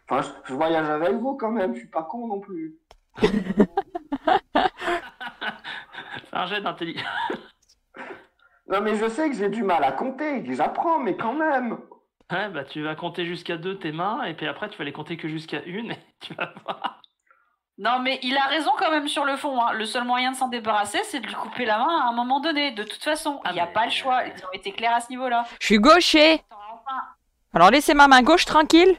Enfin, je voyage avec vous quand même, je suis pas con non plus. C'est un jet d'intelligence. Non, mais je sais que j'ai du mal à compter, que j'apprends, mais quand même. Ouais, bah tu vas compter jusqu'à 2 tes mains, et puis après tu vas les compter que jusqu'à 1, et tu vas voir. Non, mais il a raison quand même sur le fond. Hein. Le seul moyen de s'en débarrasser, c'est de lui couper la main à un moment donné. De toute façon, il n'y a pas le choix. Ils ont été clairs à ce niveau-là. Je suis gaucher. Enfin, Alors laissez ma main gauche tranquille.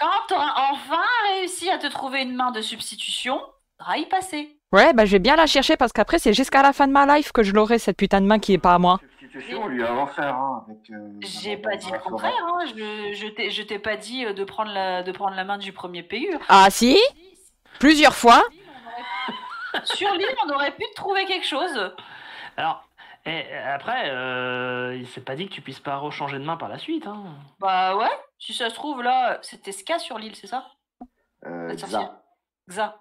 quand t'auras enfin réussi à te trouver une main de substitution, faudra y passer. Ouais, bah je vais bien la chercher parce qu'après c'est jusqu'à la fin de ma life que je l'aurai cette putain de main qui est pas à moi. Substitution, on lui a offert avec. J'ai pas dit le contraire. Hein. Je t'ai pas dit de prendre la main du premier PU. Ah si? Plusieurs fois. Sur l'île, on aurait pu te trouver quelque chose. Alors, et après, il s'est pas dit que tu puisses pas rechanger de main par la suite. Hein. Bah ouais, si ça se trouve là, c'était Ska sur l'île, c'est ça? La sorcière. Xa.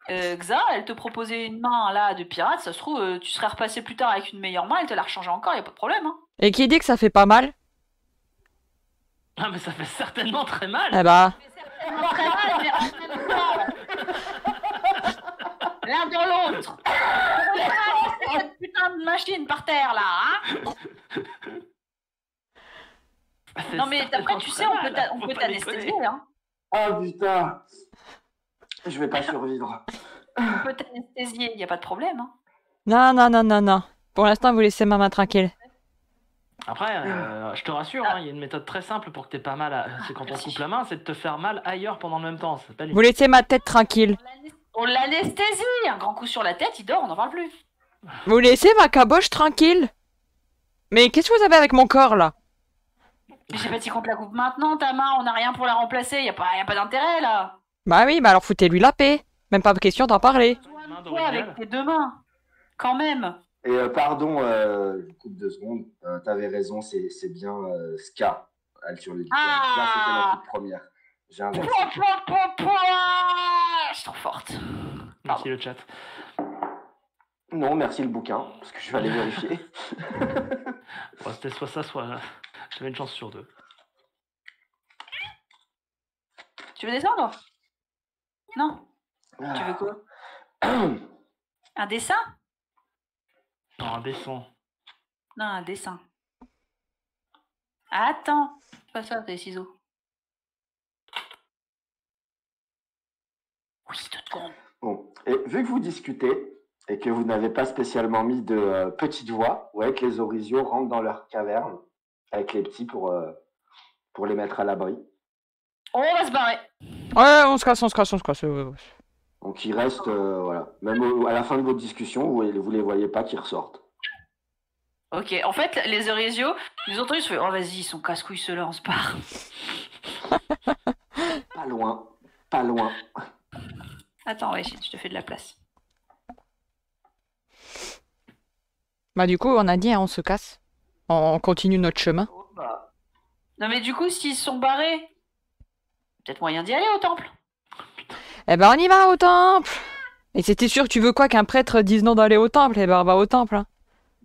Xa, elle te proposait une main là de pirate, ça se trouve, tu serais repassé plus tard avec une meilleure main, elle te la rechangeait encore, y a pas de problème. Hein. Et qui dit que ça fait pas mal? Ah, mais ça fait certainement très mal. Eh bah. Tellement très mal, mais en même temps, l'un dans l'autre. Cette putain de machine par terre là, hein? Non mais après, tu sais, on peut t'anesthésier, hein. Ah putain. Je vais pas survivre. On peut t'anesthésier, y a pas de problème, hein. Non. Pour l'instant, vous laissez ma main tranquille. Après, je te rassure, il y a une méthode très simple pour que t'aies pas mal. C'est quand on merci. coupe la main, c'est de te faire mal ailleurs pendant le même temps. Ça s'appelle une- Vous laissez ma tête tranquille. On l'anesthésie, un grand coup sur la tête, il dort, on n'en parle plus. Vous laissez ma caboche tranquille. Mais qu'est-ce que vous avez avec mon corps là? Mais j'ai pas dit qu'on te la coupe maintenant, ta main, on n'a rien pour la remplacer, y a pas d'intérêt là. Bah oui, bah alors foutez-lui la paix. Même pas question d'en parler. Main Toi d'original. avec tes deux mains, quand même. Et pardon, je coupe 2 secondes. T'avais raison, c'est bien Ska, elle sur l'île. Ah. Là, c'était la toute première. J'ai inversé. Je suis trop forte. Merci le chat. Non, merci le bouquin, parce que je vais aller vérifier. Bon, c'était soit ça, soit. J'avais une chance sur 2. Tu veux descendre? Non. Tu veux quoi? Un dessin? Non, un dessin. Non, un dessin. Attends. C'est pas ça, t'as les ciseaux. Oui, 2 secondes. Bon, et vu que vous discutez et que vous n'avez pas spécialement mis de petites voix, ouais, que les Orisios rentrent dans leur caverne avec les petits pour les mettre à l'abri. On va se barrer. Ouais, on se casse. Ouais. Donc ils restent, voilà. Même à la fin de votre discussion, vous les voyez pas qu'ils ressortent. Ok, en fait, les Eurasios, ils ont entendu, ils se font, oh vas-y, ils sont casse-couilles ceux-là, on se barre. Pas loin. Attends, ouais, je te fais de la place. Bah du coup, on a dit, hein, on se casse. On continue notre chemin. Oh, bah. Non mais du coup, s'ils se sont barrés, peut-être moyen d'y aller au temple. Eh ben on y va au temple. Et c'était sûr, tu veux quoi qu'un prêtre dise non d'aller au temple? Eh ben on va au temple. Hein.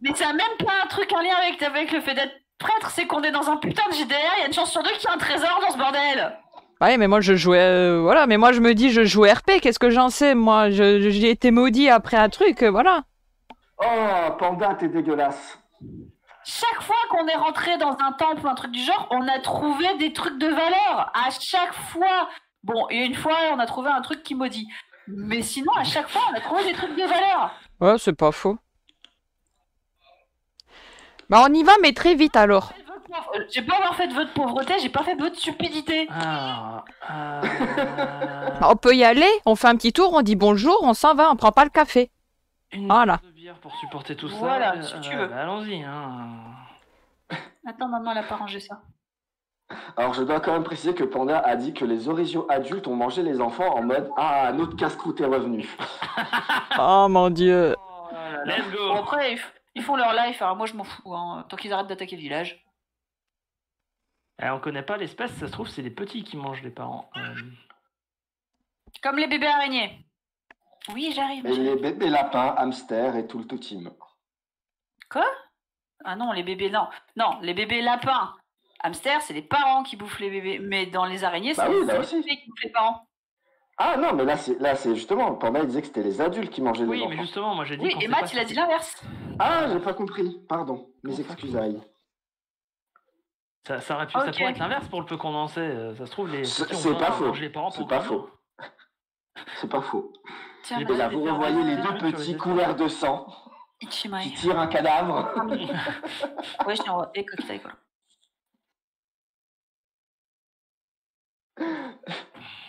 Mais ça a même pas un truc en lien avec le fait d'être prêtre, c'est qu'on est dans un putain de JDR, il y a une chance sur 2 qu'il y a un trésor dans ce bordel. Ouais, mais moi je jouais, voilà, mais moi je me dis je joue RP, qu'est-ce que j'en sais? Moi, j'ai été maudit après un truc, voilà. Oh, Panda, t'es dégueulasse. Chaque fois qu'on est rentré dans un temple ou un truc du genre, on a trouvé des trucs de valeur. À chaque fois. Bon, et une fois, on a trouvé un truc qui maudit. Mais sinon, à chaque fois, on a trouvé des trucs de valeur. Ouais, c'est pas faux. Bah on y va, mais très vite alors. J'ai pas encore fait de vœu de pauvreté, j'ai pas fait de vœu de stupidité. Alors, Bah, on peut y aller, on fait un petit tour, on dit bonjour, on s'en va, on prend pas le café. une Voilà. de bière pour supporter tout ça. Voilà, si tu veux. Bah, allons-y. Hein. Attends, maman, elle a pas rangé ça. Alors je dois quand même préciser que Panda a dit que les Orisios adultes ont mangé les enfants en mode ah, notre casse-croûte est revenu. Oh mon dieu. Oh là là. Let's go. Bon, après, ils font leur life, alors moi je m'en fous, hein, tant qu'ils arrêtent d'attaquer le village. On connaît pas l'espèce, ça se trouve, c'est les petits qui mangent les parents. Comme les bébés araignées. Oui, j'arrive. Et les bébés lapins, hamsters et tout le tout team. Quoi? Ah non, les bébés, non. Non, les bébés lapins, Hamster, c'est les parents qui bouffent les bébés. Mais dans les araignées, Bah c'est oui, les là aussi. bébés qui bouffent les parents. Ah non, mais là, c'est justement, Panda, il disait que c'était les adultes qui mangeaient les Oui, enfants. mais justement, moi j'ai dit Oui, qu'on et sait Matt, pas il a si- dit l'inverse. Ah, j'ai pas compris. Pardon. Mes Comment ça, excusailles. Ça pourrait Ok. être l'inverse pour le peu qu'on en sait. Ça se trouve, les C'est petits ont c'est besoin pas de faux. manger les parents C'est pour pas grandir. faux. C'est pas faux. Tiens, Les Et Matt, là, petits vous faire revoyez des les études deux sur les petits espèces. couverts de sang Ichimai. qui tirent un cadavre. Ouais, je t'envoie. Et coquille, quoi.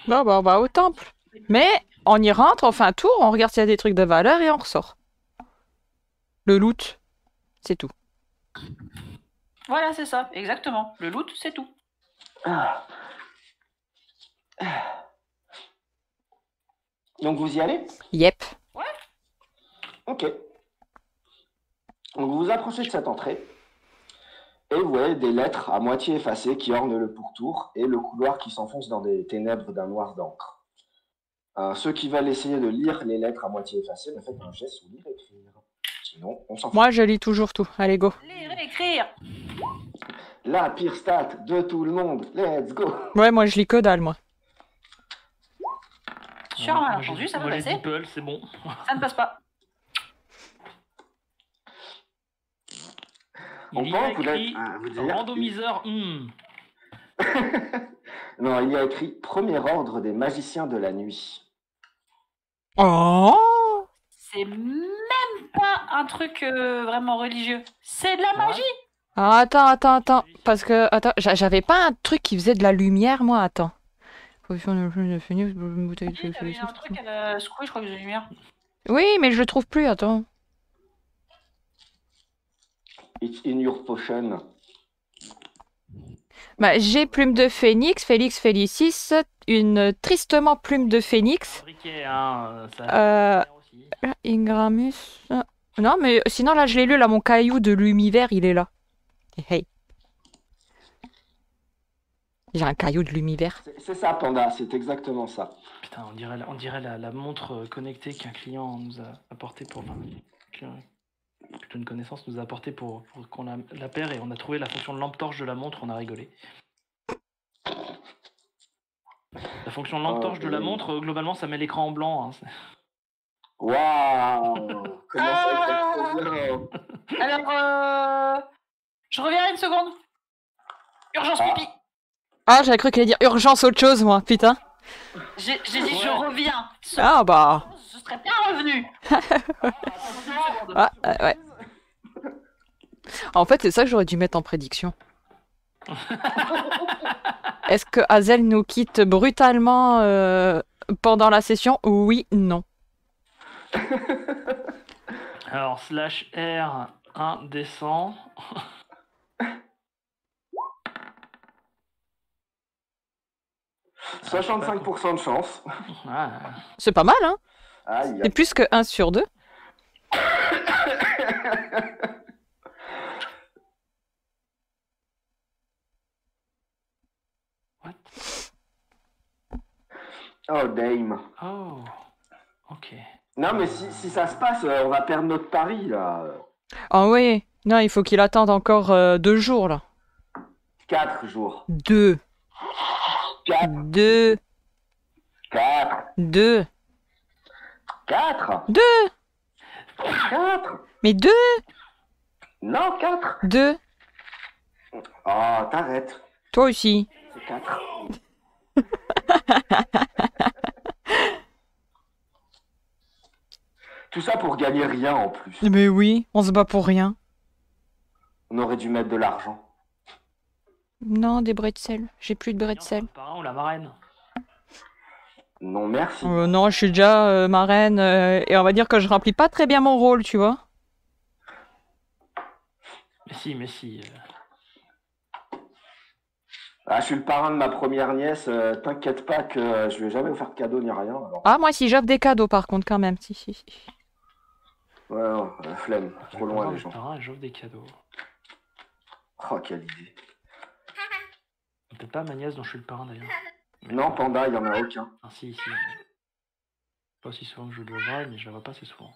Non, bah, on va au temple. Mais on y rentre, on fait un tour, on regarde s'il y a des trucs de valeur et on ressort. Le loot, c'est tout. Voilà, c'est ça, exactement. Le loot, c'est tout. Ah. Donc vous y allez? Yep. Ok. Donc vous vous approchez de cette entrée et vous voyez des lettres à moitié effacées qui ornent le pourtour et le couloir qui s'enfonce dans des ténèbres d'un noir d'encre. Ceux qui veulent essayer de lire les lettres à moitié effacées, faites un geste sur lire et écrire. Sinon, on s'en fout. Moi, je lis toujours tout. Allez, go. Lire et écrire. La pire stat de tout le monde. Let's go. Ouais, moi, je lis que dalle, moi. Sur un malentendu, ça peut Moi j'ai passer. Deeple, c'est bon. Ça ne passe pas. On Il y a pense vous écrit êtes à vous dire. randomiseur. Non, il y a écrit premier ordre des magiciens de la nuit. Oh! C'est même pas un truc vraiment religieux. C'est de la magie. Ah, attends. Parce que, attends, j'avais pas un truc qui faisait de la lumière, moi, attends. Position de phénix, une bouteille de Oui, t'avais un truc à la secouer, je crois que j'ai lumière. Oui, mais je le trouve plus, attends. It's in your potion. Bah, j'ai plume de phénix, Félix Félicis, une tristement plume de phénix. Briquet, hein, Euh, aussi. Ingramus. Non, mais sinon, là, je l'ai lu, là, mon caillou de l'univers, il est là. Hey. J'ai un caillou de l'univers. C'est ça, Panda, c'est exactement ça. Putain, on dirait la montre connectée qu'un client nous a apporté pour. Enfin, plutôt une connaissance nous a apporté pour qu'on la paire et on a trouvé la fonction de lampe torche de la montre, on a rigolé. La fonction de lampe torche de la montre, globalement, ça met l'écran en blanc. Hein. Waouh. Comment ça fait trop bien. Alors, je reviens une seconde. Urgence pipi. Ah, j'avais cru qu'elle allait dire urgence autre chose, moi, putain. J'ai dit je reviens. Ah, bah. Je serais bien revenu. Ah, ouais. En fait, c'est ça que j'aurais dû mettre en prédiction. Est-ce que Hazel nous quitte brutalement pendant la session? Oui, non. Alors, /R, 1 descend. « 65% de chance. Ah, C'est pas mal, hein? Aïe. C'est plus que 1 sur 2. what? Oh, dame. Oh, ok. Non, mais si ça se passe, on va perdre notre pari, là. Ah oui. Non, il faut qu'il attende encore 2 jours, là. 4 jours. 2. 4. 2. 4. 2. 4. 2. 4. Mais 2. Non, 4. 2. Oh, t'arrêtes. Toi aussi. C'est 4. Tout ça pour gagner rien en plus. Mais oui, on se bat pour rien. On aurait dû mettre de l'argent. Non, des bretzels. J'ai plus de bretzels. Parrain ou la marraine? Non, merci. Non, je suis déjà marraine et on va dire que je remplis pas très bien mon rôle, tu vois. Mais si. Ah, je suis le parrain de ma première nièce. T'inquiète pas que je lui ai jamais offert de cadeau ni rien. Alors. Ah, moi, si j'offre des cadeaux, par contre, quand même. Si. Ouais, non, la flemme. Trop loin, les gens. Parrain, j'offre des cadeaux. Oh, quelle idée. Peut-être pas ma nièce dont je suis le parrain d'ailleurs. Non, Panda, il y en a aucun. Ah, si. Pas aussi souvent que je le vois, mais je la vois pas assez souvent.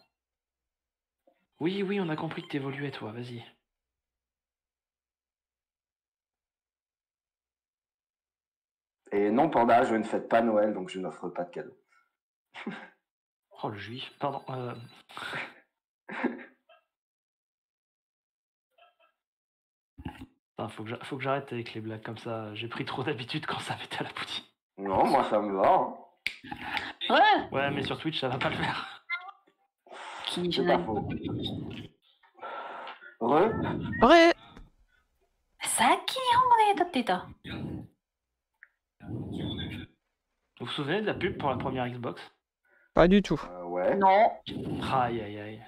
Oui, on a compris que t'évoluais, toi, vas-y. Et non, Panda, je ne fête pas Noël, donc je n'offre pas de cadeau. Oh, le juif. Pardon. Putain, faut que j'arrête avec les blagues comme ça. J'ai pris trop d'habitude quand ça m'était à la poutine. Non, moi ça me va. Hein. Ouais. Ouais, mais sur Twitch, ça va pas le faire. C'est pas faux. Re. Vous vous souvenez de la pub pour la première Xbox? Pas du tout. Ouais. Non. Aïe aïe aïe.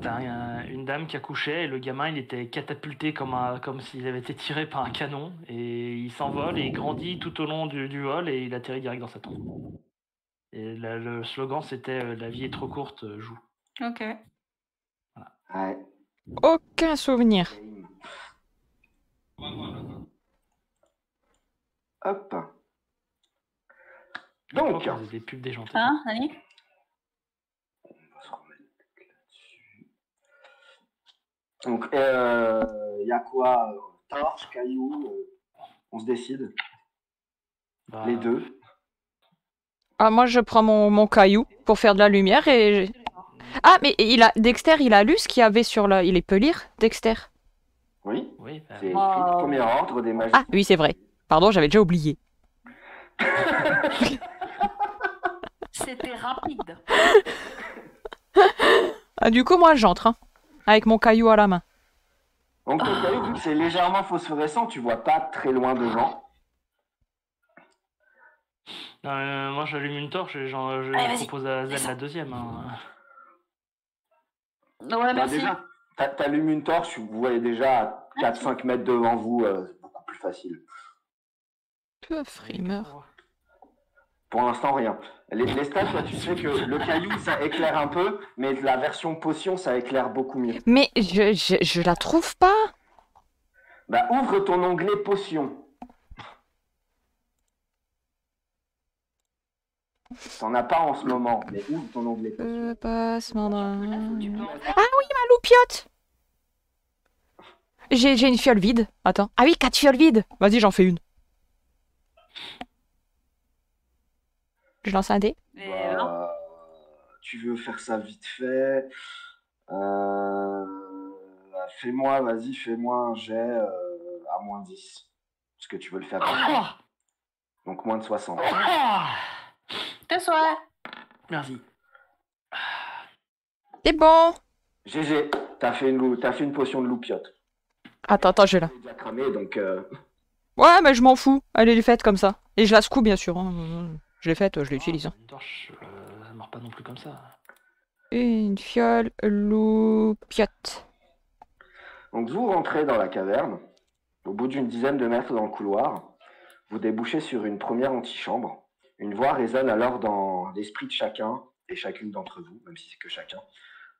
T'as une dame qui accouchait et le gamin il était catapulté comme s'il avait été tiré par un canon et il s'envole et il grandit tout au long du vol et il atterrit direct dans sa tombe. Et le slogan c'était la vie est trop courte, joue. Ok. Ouais. Aucun souvenir. Hop. Donc, Donc. on faisait des pubs déjantées. Hein, Nani? On va se remettre là-dessus. Donc, il y a quoi? Torche, caillou, on se décide. Bah, Les deux. Ah, moi, je prends mon caillou pour faire de la lumière et... Ah, mais Dexter, il a lu ce qu'il y avait sur la... Il peut lire, Dexter? Oui. Oui, bah, C'est écrit premier ordre des magies. Ah, oui, c'est vrai. Pardon, j'avais déjà oublié. C'était rapide. Ah, du coup, moi, j'entre, hein, avec mon caillou à la main. Donc, le caillou, vu que c'est légèrement phosphorescent, tu vois pas très loin devant. moi j'allume une torche et je Allez, vas-y. propose à Zen la deuxième. Hein. Ouais, Bah, merci. déjà, t'allumes une torche, vous voyez déjà à 4-5 mètres devant vous, c'est beaucoup plus facile. Peu frimeur. Pour l'instant, rien. Les stats, toi, tu sais que le caillou, ça éclaire un peu, mais la version potion, ça éclaire beaucoup mieux. Mais je la trouve pas. Bah, ouvre ton onglet potion. T'en as pas en ce moment, mais ouvre ton onglet potion. Passement d'un... Tu peux en faire. Ah oui, ma loupiote. J'ai une fiole vide. Attends. Ah oui, 4 fioles vides. Vas-y, j'en fais une. Je lance un dé. Et alors Bah, tu veux faire ça vite fait. Bah, vas-y, fais-moi un jet à moins 10. Parce que tu veux le faire. Ah Donc moins de 60. Ah tes souhaits. Merci. C'est bon. GG, t'as fait une potion de loupiote. Attends, je l'ai. Elle est déjà cramée, donc... Ouais, mais je m'en fous. Elle est faite comme ça. Et je la secoue, bien sûr. Hein. Je l'ai faite, je l'utilise. Hein. Une torche, ça marche pas non plus comme ça. Une fiole loupiote. Donc vous rentrez dans la caverne. Au bout d'une dizaine de mètres dans le couloir, vous débouchez sur une première antichambre. Une voix résonne alors dans l'esprit de chacun et chacune d'entre vous, même si c'est que chacun.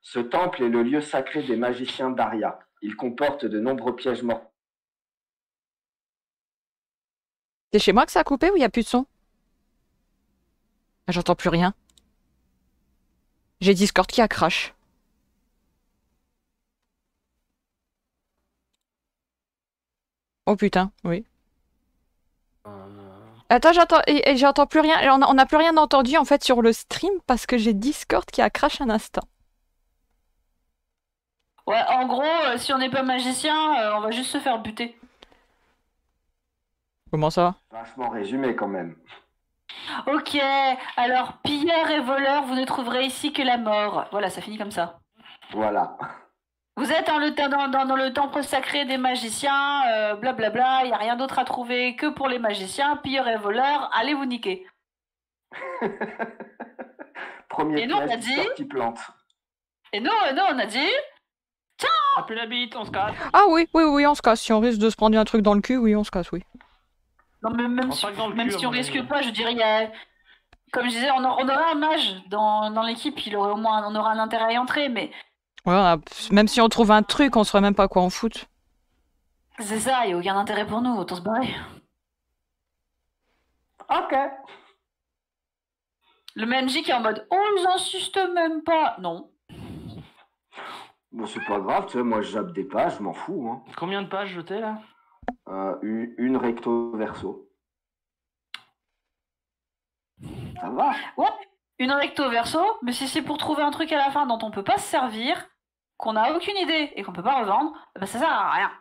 Ce temple est le lieu sacré des magiciens d'Aria. Il comporte de nombreux pièges mortels. C'est chez moi que ça a coupé ou il n'y a plus de son? J'entends plus rien. J'ai Discord qui a crash. Oh putain, oui. Attends, j'entends plus rien. On n'a plus rien entendu en fait sur le stream parce que j'ai Discord qui a crash un instant. Ouais, en gros, si on n'est pas magicien, on va juste se faire buter. Comment ça? Vachement résumé quand même. Ok, alors pilleurs et voleurs, vous ne trouverez ici que la mort. Voilà, ça finit comme ça. Voilà. Vous êtes dans le temple sacré des magiciens, blablabla, il n'y a rien d'autre à trouver que pour les magiciens, pilleurs et voleurs, allez vous niquer. Premier Et nous, on a piège, dit- sortie plante. Et nous, on a dit... Ah, plus la bite, on se casse. Ah oui, on se casse. Si on risque de se prendre un truc dans le cul, oui, on se casse, oui. Non, mais même On si, sera dans le même cul, si à on mon risque avis. pas, je dirais, comme je disais, on aurait un mage dans l'équipe, il aurait au moins on aura un intérêt à y entrer, mais Ouais, même si on trouve un truc, on saurait même pas quoi en foutre. c'est ça, il n'y a aucun intérêt pour nous, autant se barrer. Ok. Le MNJ qui est en mode « Oh, ils insistent même pas !» Non. Bon, c'est pas grave, tu sais, moi je zappe des pages, je m'en fous. Hein. Combien de pages jetées là? Une recto verso. Ça va? Ouais, une recto verso, mais si c'est pour trouver un truc à la fin dont on peut pas se servir, qu'on a aucune idée et qu'on peut pas revendre, bah ça sert à rien.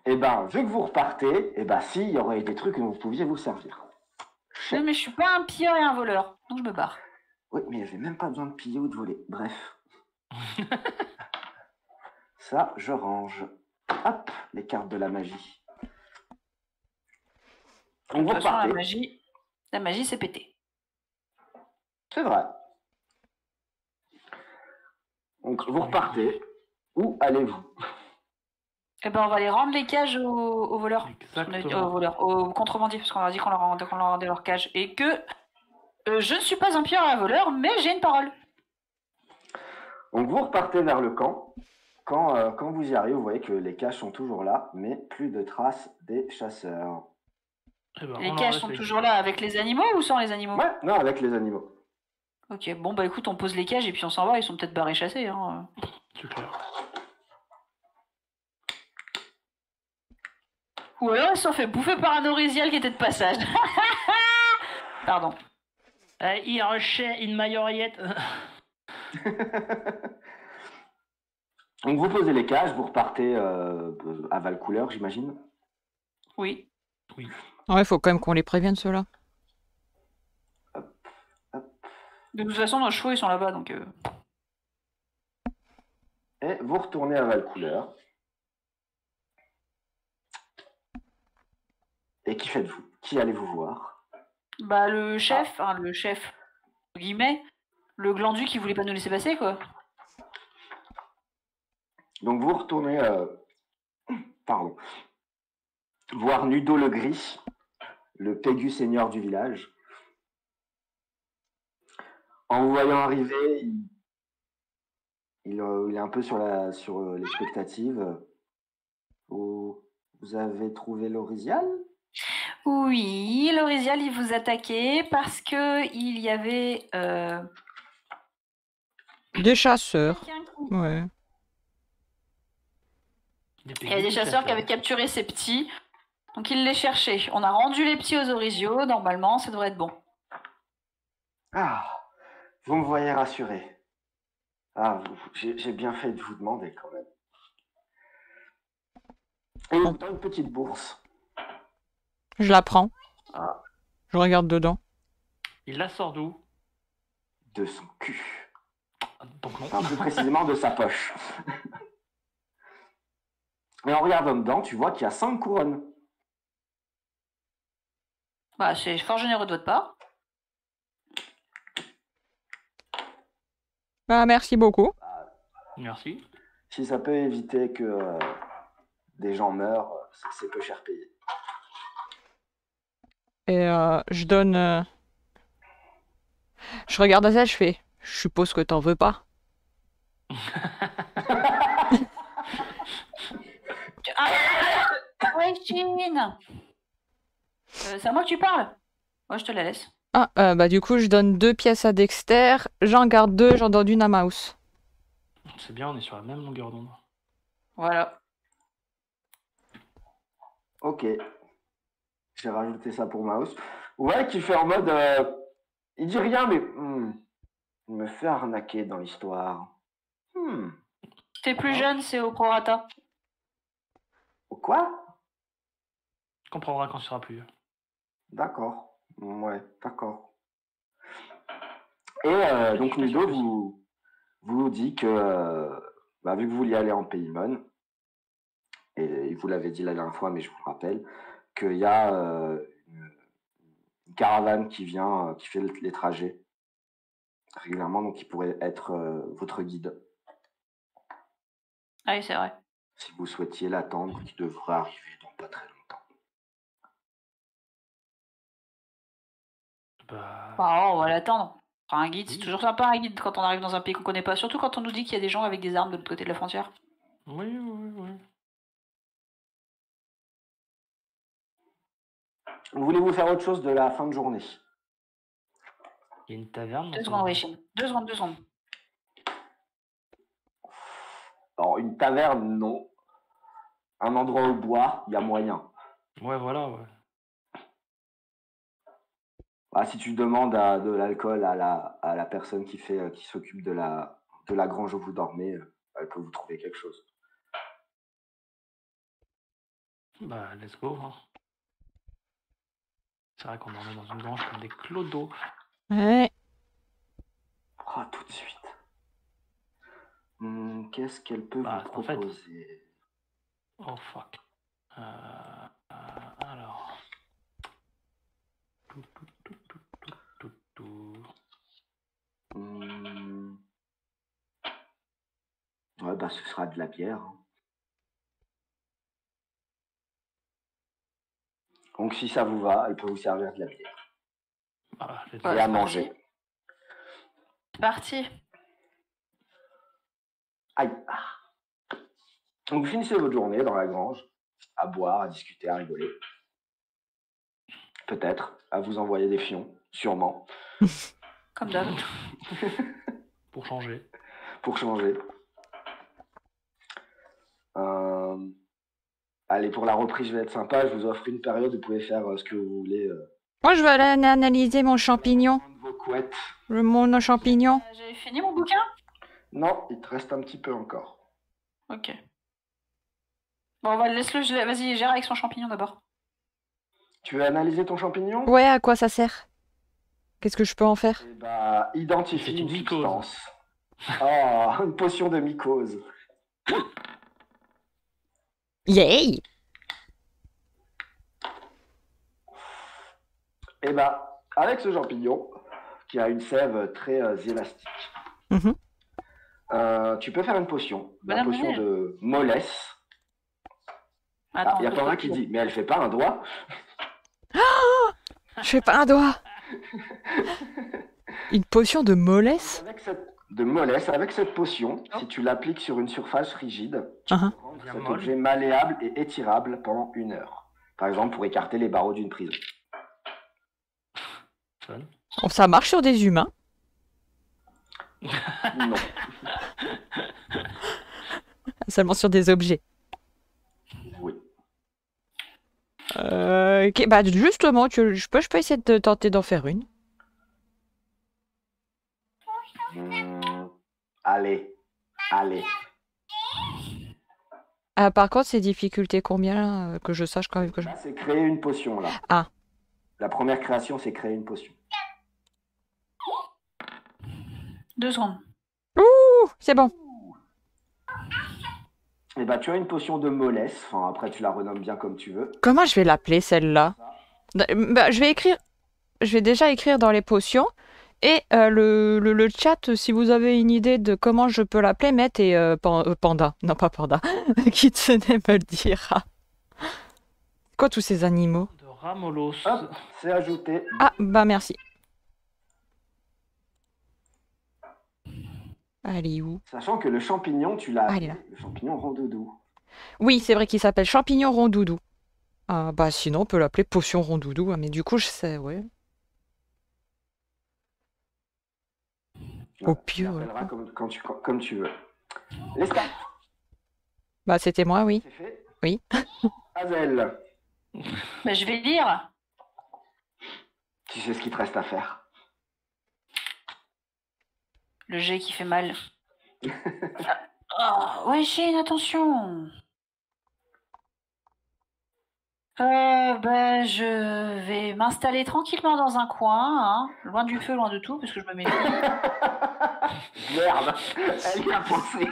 Eh ben, vu que vous repartez, eh ben si, il y aurait des trucs dont vous pouviez vous servir. Oui, mais je suis pas un pilleur et un voleur, donc je me barre. Oui, mais il n'y avait même pas besoin de piller ou de voler. Bref. Ça, je range. Hop, les cartes de la magie. De Donc vous toute façon, repartez. la magie c'est pété. C'est vrai. Donc vous repartez. Où allez-vous? Eh ben on va aller rendre les cages aux voleurs. Exactement. Aux voleurs, aux contrebandiers, parce qu'on leur a dit qu'on leur rendait leurs cages. Et que je ne suis pas un pilleur et un voleur, mais j'ai une parole. Donc vous repartez vers le camp. Quand vous y arrivez, vous voyez que les caches sont toujours là, mais plus de traces des chasseurs. Eh ben, Les on cages en sont reste toujours là avec les animaux ou sans les animaux? Ouais, non, avec les animaux. Ok, bon bah écoute, on pose les cages et puis on s'en va, ils sont peut-être barrés chassés. Hein. C'est clair. Ou alors ils se sont fait bouffer par un orisial qui était de passage. Pardon. Il rushait une maille oreillette. Donc vous posez les cages, vous repartez à Valcouleur, j'imagine. Oui. Ouais, faut quand même qu'on les prévienne, ceux-là. De toute façon, nos chevaux ils sont là-bas donc. Et vous retournez à Valcouleur. Et qui faites-vous? Qui allez-vous voir? Bah le chef, entre guillemets, le glandu qui voulait pas nous laisser passer quoi. Donc vous retournez voir Nudo le Gris, le pégu seigneur du village. En vous voyant arriver, il est un peu sur l'expectative. Vous avez trouvé l'Orisial? Oui, l'orisial il vous attaquait parce que il y avait Des chasseurs. quelqu'un qui- Ouais. Il y avait des chasseurs qui avaient capturé ces petits, donc ils les cherchaient. On a rendu les petits aux orisiaux, normalement ça devrait être bon. Ah, vous me voyez rassuré. Ah, j'ai bien fait de vous demander quand même. Et il vous donne une petite bourse. Je la prends. Ah. Je regarde dedans. Il la sort d'où? De son cul. Donc non. Enfin, plus précisément de sa poche. Et en regardant dedans, tu vois qu'il y a 5 couronnes. Bah c'est fort généreux de votre part. Bah, merci beaucoup. Merci. Si ça peut éviter que des gens meurent, c'est peu cher payé. Et je donne... Je regarde à ça, je fais... Je suppose que t'en veux pas. Ouais, Chine. C'est à moi que tu parles? Moi je te la laisse. Ah, bah du coup, je donne 2 pièces à Dexter. J'en garde 2, j'en donne une à Mouse. C'est bien, on est sur la même longueur d'onde. Voilà. Ok. J'ai rajouté ça pour Mouse. Ouais, qui fait en mode... il dit rien, mais... il me fait arnaquer dans l'histoire. T'es plus jeune, c'est au prorata. Quoi? Tu comprendras quand tu seras plus vieux. D'accord. Ouais, d'accord. Et donc Nudo vous dit que, vu que vous vouliez aller en Paymon, et vous l'avez dit la dernière fois, mais je vous le rappelle, qu'il y a une caravane qui vient, qui fait les trajets régulièrement, donc qui pourrait être votre guide, Ah oui, c'est vrai. si vous souhaitiez l'attendre, qui devrait arriver dans pas très longtemps. Bah, On va l'attendre. Enfin, un guide, c'est Oui. toujours sympa un guide quand on arrive dans un pays qu'on connaît pas, surtout quand on nous dit qu'il y a des gens avec des armes de l'autre côté de la frontière. oui. Voulez-vous faire autre chose de la fin de journée? Il y a une taverne. 2 secondes, Richie. 2 secondes. Alors, une taverne, non. Un endroit au bois, il y a moyen. Ouais, voilà, ouais. Ah, si tu demandes de l'alcool à la personne qui s'occupe de la grange où vous dormez, elle peut vous trouver quelque chose. Bah, let's go. Hein. C'est vrai qu'on dormait dans une grange comme des clodos. Ouais. Ah, tout de suite. Qu'est-ce qu'elle peut Bah, vous en fait- proposer? Oh fuck. Alors. Tout. Ouais, bah ce sera de la bière. Hein. Donc si ça vous va, elle peut vous servir de la bière. Ah, let's Ouais, Et go. à c'est manger. C'est parti. Aïe. Donc vous finissez votre journée dans la grange, à boire, à discuter, à rigoler. Peut-être, à vous envoyer des fions, sûrement, Comme d'hab. Pour changer. pour changer. Allez, pour la reprise, je vais être sympa, je vous offre une période, vous pouvez faire ce que vous voulez. Moi, je vais aller analyser mon champignon. Prendre vos couettes. Mon champignon. J'avais fini mon bouquin? Non, il te reste un petit peu encore. Ok. Bon, laisse-le, vas-y, gère avec son champignon d'abord. Tu veux analyser ton champignon? Ouais, à quoi ça sert? Qu'est-ce que je peux en faire? Eh bah, identifie C'est une une mycose. substance. Oh, une potion de mycose. Yay! Eh bah, avec ce champignon, qui a une sève très élastique, Mhm. tu peux faire une potion. La Madame potion Brunel. de mollesse. Attends, Il y a pas un qui dit, mais elle fait pas un doigt. Je fais pas un doigt. Une potion de mollesse? Avec cette potion, si tu l'appliques sur une surface rigide, tu Uh-huh. peux rendre Bien cet molle. objet malléable et étirable pendant 1 heure. Par exemple, pour écarter les barreaux d'une prison. Fun. Oh, ça marche sur des humains. Non. Seulement sur des objets. Oui. Ok, bah justement, je peux essayer de tenter d'en faire une. Allez. Ah, par contre, c'est difficulté combien que je sache quand même que je... Là, c'est créer une potion, là. Ah. La première création, c'est créer une potion. 2 secondes. Ouh, c'est bon. Et bah, tu as une potion de mollesse. Enfin, après, tu la renommes bien comme tu veux. Comment je vais l'appeler celle-là? Bah, je vais déjà écrire dans les potions. Et le chat, si vous avez une idée de comment je peux l'appeler, mettez panda. Non, pas panda. Kitsune me le dira. Quoi tous ces animaux? De Ramolos. Hop, c'est ajouté. Ah, bah merci. Allez, où? Sachant que le champignon, tu l'as Ah, il est appelé le champignon rondoudou. Oui, c'est vrai qu'il s'appelle champignon rondoudou. Ah, bah sinon, on peut l'appeler potion rondoudou. Ah, mais du coup, je sais, ouais. Au Tu pire. l'appelleras comme tu veux. Les stats, Bah, c'était moi, oui. c'est fait. Oui. Hazel, Bah, je vais lire. tu sais ce qu'il te reste à faire. Le jet qui fait mal. Oh, ouais, Chine, attention. Bah, je vais m'installer tranquillement dans un coin, hein, loin du feu, loin de tout, parce que je me méfie. Merde, elle y a pensé.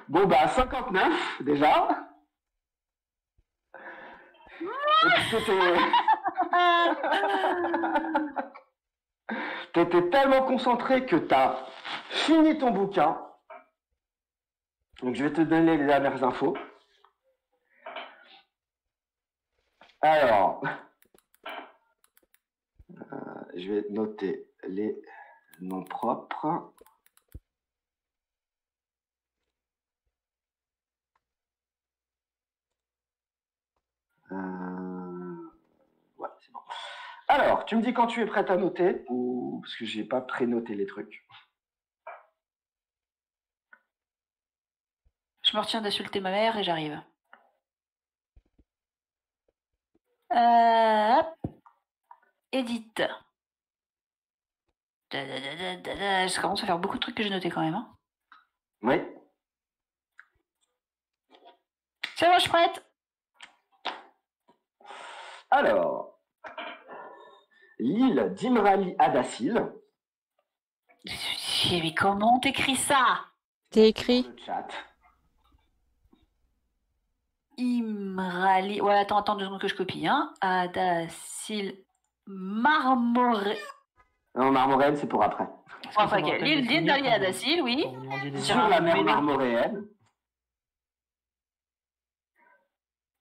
Bon, bah, 59 déjà. Et puis, t'étais tellement concentré que t'as fini ton bouquin. Donc, je vais te donner les dernières infos. Alors, je vais noter les noms propres. Ouais, c'est bon. Alors, tu me dis quand tu es prête à noter, ou parce que j'ai pas pré-noté les trucs. Je me retiens d'insulter ma mère et j'arrive. Hop. Edith. Ça commence à faire beaucoup de trucs que j'ai notés quand même. Hein. Oui. C'est bon, je suis prête. Alors, l'île d'Imrali Adacil. Mais comment t'écris ça? C'est écrit. Le chat. Imrali. Ouais, attends 2 secondes que je copie. Hein. Adacil Marmoré. Non, Marmoréenne, c'est pour après. Enfin, ok. L'île d'Imrali Adacil, oui. Quand vous demandiez des Sur Sur la mer mais- Marmoréenne.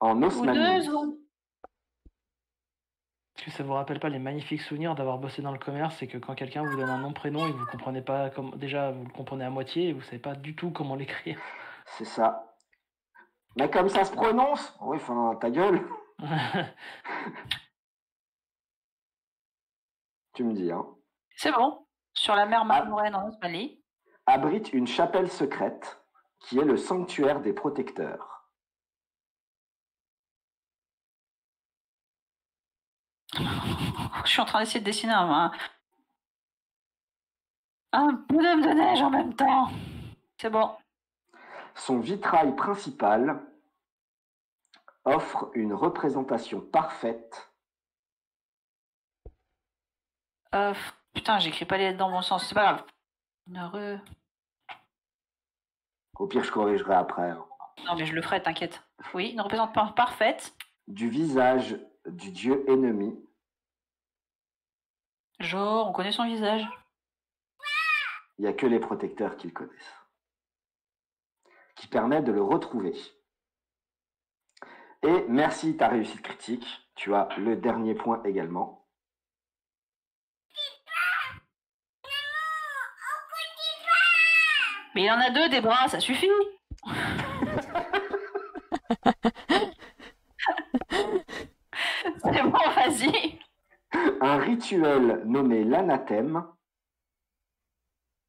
En Ou Osmanie. 2 secondes. Est-ce que ça vous rappelle pas les magnifiques souvenirs d'avoir bossé dans le commerce? C'est que quand quelqu'un vous donne un nom, prénom et que vous comprenez pas comment. Déjà, vous le comprenez à moitié et vous savez pas du tout comment l'écrire. C'est ça. Mais comme ça se prononce. Oui, enfin, ta gueule. Tu me dis, hein. C'est bon. Sur la mer Marmoraine en Osmanie. Abrite une chapelle secrète qui est le sanctuaire des protecteurs. Je suis en train d'essayer de dessiner un bonhomme de neige en même temps. C'est bon. Son vitrail principal offre une représentation parfaite. Putain, j'écris pas les lettres dans mon sens. C'est pas grave. Au pire, je corrigerai après. Hein. Non, mais je le ferai, t'inquiète. Oui, une représentation parfaite. Du visage du dieu ennemi. Genre, on connaît son visage. Il n'y a que les protecteurs qui le connaissent. Qui permet de le retrouver. Et merci ta réussite critique. Tu as le dernier point également. Mais il en a 2 des bras, ça suffit. C'est bon, vas-y. Un rituel nommé l'anathème.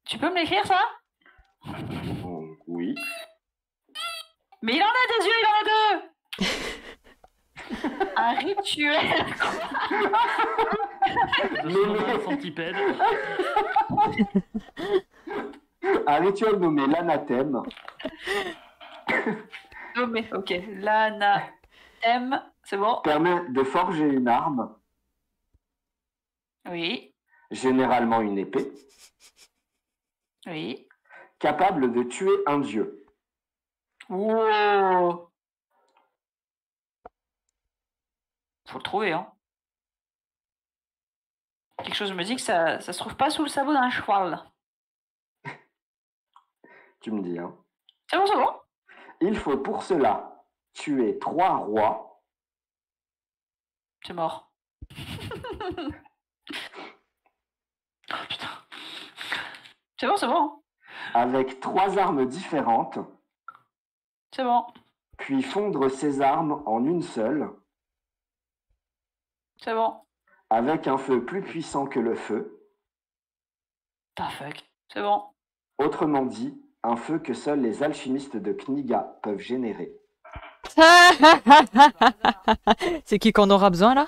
Tu peux me l'écrire, ça? Oui. Mais il en a des yeux, il en a 2. Un rituel. Le centipède. Un rituel nommé l'anathème. Nommé, ok. L'anathème, c'est bon. Permet de forger une arme, Oui, généralement une épée, oui. capable de tuer un dieu. Wow. Faut le trouver, hein. Quelque chose me dit que ça se trouve pas sous le sabot d'un cheval. Tu me dis, hein. C'est bon, c'est bon. Il faut pour cela tuer 3 rois, C'est mort. Oh putain. C'est bon, c'est bon. avec 3 armes différentes, C'est bon. puis fondre ces armes en une seule, C'est bon. avec un feu plus puissant que le feu, The fuck. C'est bon. autrement dit, un feu que seuls les alchimistes de Kniga peuvent générer. C'est qui qu'on aura besoin là?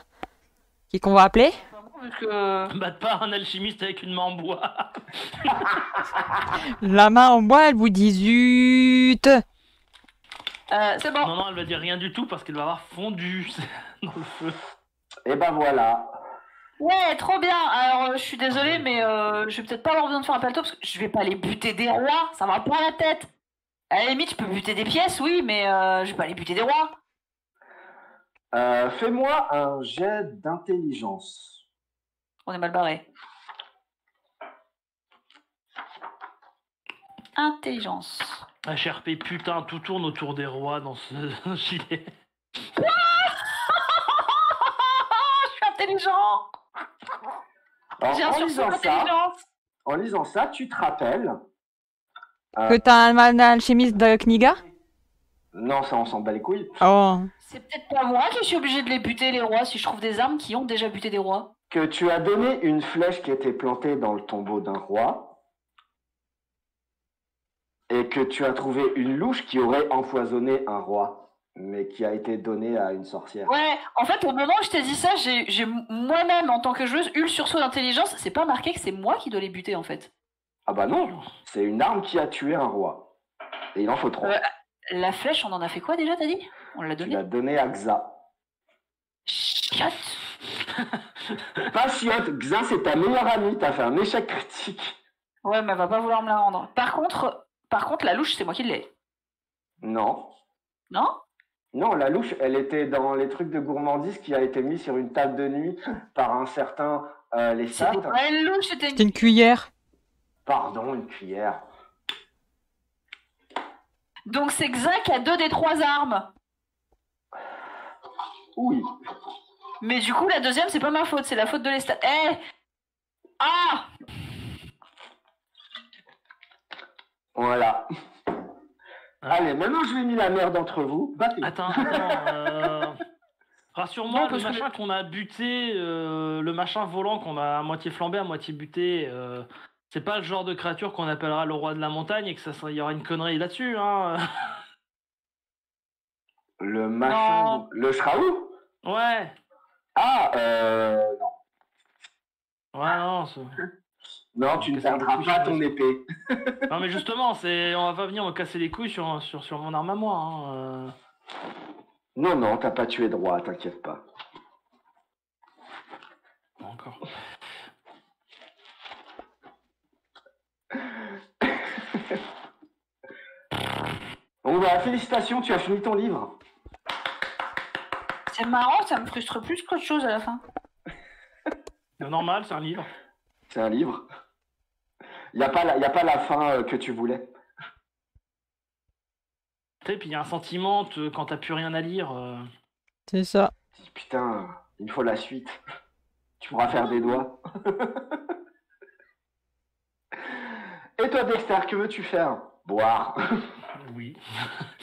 Qui qu'on va appeler? Parce que... Batte pas un alchimiste avec une main en bois. La main en bois, elle vous dit zut! c'est bon. Non, elle va dire rien du tout parce qu'elle va avoir fondu dans le feu. Et ben voilà. Ouais, trop bien. Alors, je suis désolée, mais je vais peut-être pas avoir besoin de faire un palto parce que je vais pas aller buter des rois. Ça va pas à la tête. À la limite, je peux buter des pièces, oui, mais je vais pas aller buter des rois. Fais-moi un jet d'intelligence. On est mal barré. Intelligence. HRP, putain, tout tourne autour des rois dans ce gilet. Je suis intelligent. Alors, J'ai un sursaut d'intelligence. en lisant ça, tu te rappelles. Que t'as un alchimiste de Kniga? Non, ça, on s'en bat les couilles. Oh. C'est peut-être pas moi qui suis obligé de les buter, les rois, si je trouve des armes qui ont déjà buté des rois. que tu as donné une flèche qui était plantée dans le tombeau d'un roi et que tu as trouvé une louche qui aurait empoisonné un roi, mais qui a été donnée à une sorcière. Ouais, en fait, au moment où je t'ai dit ça, j'ai moi-même, en tant que joueuse, eu le sursaut d'intelligence. C'est pas marqué que c'est moi qui dois les buter, en fait. Ah bah non, c'est une arme qui a tué un roi. Et il en faut 3. La flèche, on en a fait quoi déjà, t'as dit? On l'a Tu donnée? l'as donnée à Xa. Chiotte. Pas chiotte, Xa c'est ta meilleure amie, t'as fait un échec critique. Ouais, mais elle va pas vouloir me la rendre. Par contre, la louche, c'est moi qui l'ai. Non. Non? Non, la louche, elle était dans les trucs de gourmandise qui a été mis sur une table de nuit par un certain les C'était Sat. pas une louche, c'était C'était une cuillère. Pardon, une cuillère. Donc c'est Xa qui a 2 des 3 armes. Oui. Mais du coup, la deuxième, c'est pas ma faute, c'est la faute de l'Estat. Eh! Ah! Voilà. Allez, maintenant je vais mis la merde entre vous. Battez. Attends. Rassure-moi, Non, le parce que- machin qu'on a buté, le machin volant qu'on a à moitié flambé, à moitié buté, c'est pas le genre de créature qu'on appellera le roi de la montagne et que il y aura une connerie là-dessus, hein. Le machin. Non. Le Shraou? Ouais. Ah, non. Ouais, non. Non, tu ne Casser les perdras couilles pas sur ton les- épée. Non, mais justement, on va pas venir me casser les couilles sur mon arme à moi, hein. Non, non, t'as pas tué droit, t'inquiète pas. Pas encore. Bon bah, félicitations, tu as fini ton livre. C'est marrant, ça me frustre plus qu'autre chose à la fin. C'est normal, c'est un livre. C'est un livre. Il n'y a pas la fin que tu voulais. Tu sais, puis il y a un sentiment quand t'as plus rien à lire. C'est ça. Putain, il me faut la suite. Tu pourras faire des doigts. Et toi, Dexter, que veux-tu faire? Boire. Oui.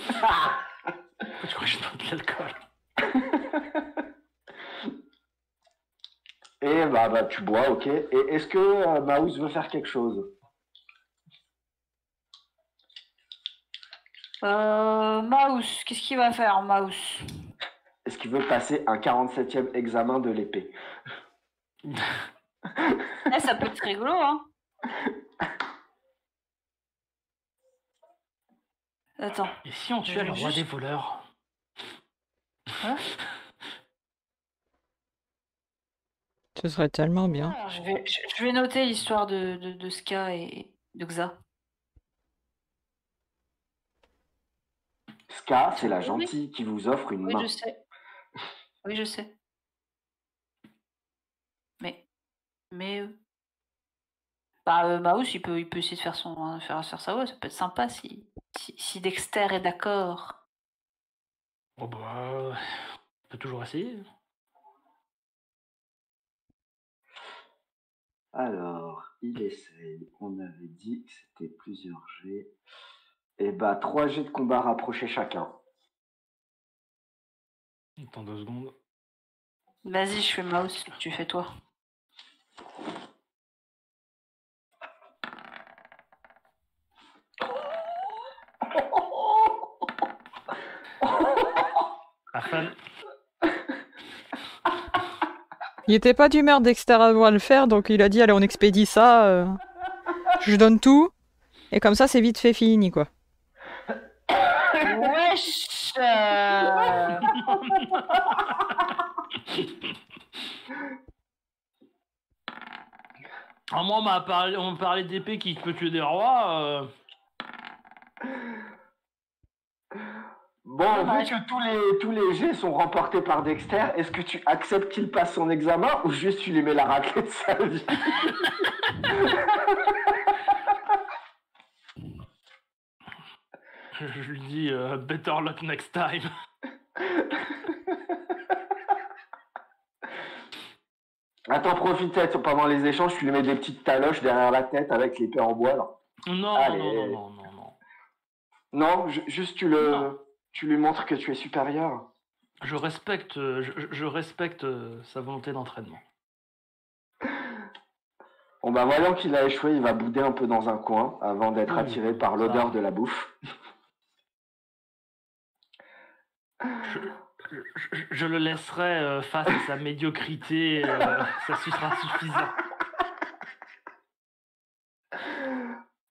Pourquoi tu crois que je bois de l'alcool? Et bah, tu bois, ok. Et est-ce que Maus veut faire quelque chose? Mouse, qu'est-ce qu'il va faire, Mouse? Est-ce qu'il veut passer un 47e examen de l'épée? Eh, ça peut être rigolo, hein. Attends. Et si on tuait le roi Juste- des voleurs? Hein? Ce serait tellement bien. Alors, je vais noter l'histoire de Ska et de Xa. Ska, c'est la Oui. gentille qui vous offre une Oui, main. je sais. Oui, je sais. Mais Mouse, il peut essayer de faire faire ça. Ouais, ça peut être sympa si Dexter est d'accord. Oh bah, on peut toujours essayer. Alors, il essaye. On avait dit que c'était plusieurs jets. Et bah, 3 jets de combat rapprochés chacun. Attends 2 secondes. Vas-y, je fais Mouse, tu fais toi. Arfan, Il était pas d'humeur Dexter à le faire, donc il a dit allez on expédie ça. Je donne tout. Et comme ça c'est vite fait fini quoi. Wesh moi, on m'a parlé d'épée qui peut tuer des rois. Bon, vu que tous les jets sont remportés par Dexter, est-ce que tu acceptes qu'il passe son examen ou juste tu lui mets la raclée de sa vie? Je lui dis better luck next time. Attends, profite pendant les échanges, tu lui mets des petites taloches derrière la tête avec l'épée en bois, là. Non, Allez. non. Non, juste Non. tu lui montres que tu es supérieur. Je respecte sa volonté d'entraînement. Bon bah voyant qu'il a échoué, il va bouder un peu dans un coin avant d'être Oui, attiré par ça. l'odeur de la bouffe. Je le laisserai face à sa médiocrité, ça sera suffisant.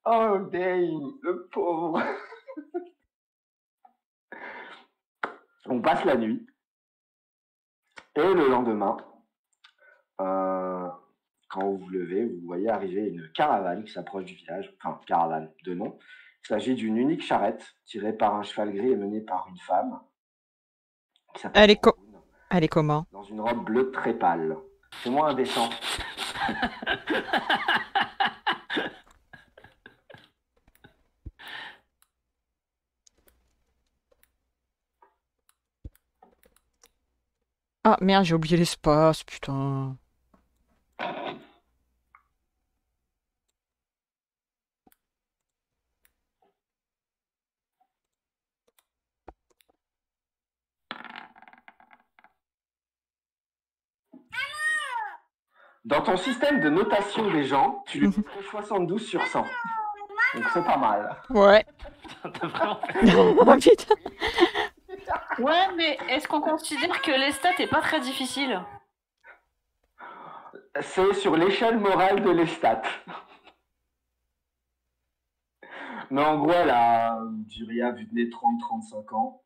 Oh Dane, le pauvre. On passe la nuit. Et le lendemain, quand vous vous levez, vous voyez arriver une caravane qui s'approche du village. Enfin, caravane de nom. Il s'agit d'une unique charrette tirée par un cheval gris et menée par une femme qui s'appelle Elle est Brooke, Elle est comment? dans une robe bleue très pâle. C'est moins indécent. Ah merde, j'ai oublié l'espace, putain. Dans ton système de notation des gens, tu lui mets 72 sur 100. Donc c'est pas mal. Ouais. T'as vraiment fait... Oh putain. Ouais, mais est-ce qu'on considère que les stats est pas très difficile? C'est sur l'échelle morale de l'estat. Mais en gros, elle a, Julia, vu des 30-35 ans.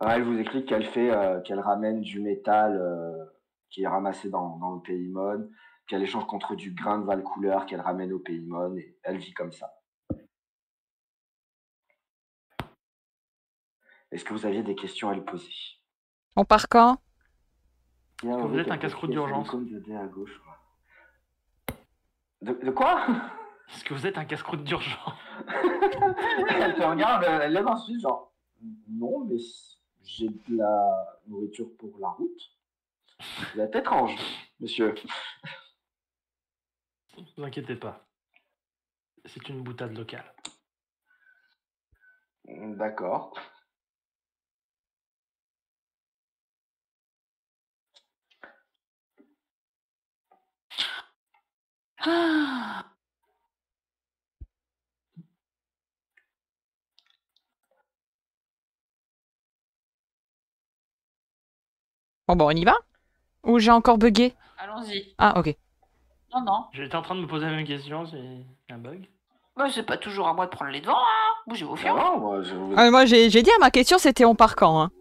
Elle vous explique qu'elle ramène du métal qui est ramassé dans le Paymon, qu'elle échange contre du grain de Valcouleur qu'elle ramène au Paymon, et elle vit comme ça. Est-ce que vous aviez des questions à lui poser? On part quand? Est-ce que vous êtes un casse-croûte d'urgence? De quoi? Est-ce que vous êtes un casse-croûte d'urgence? Elle te regarde, elle lève un sujet, genre non, mais j'ai de la nourriture pour la route. Vous êtes étrange, monsieur. Ne vous inquiétez pas. C'est une boutade locale. D'accord. Ah. Bon, on y va? Ou j'ai encore bugué? Allons-y. Ah, ok. Non. J'étais en train de me poser la même question, c'est un bug. Bah, c'est pas toujours à moi de prendre les devants, hein. Bougez vos fions. Non, moi, je vous... Ah, moi, j'ai dit, ma question, c'était on part quand, hein.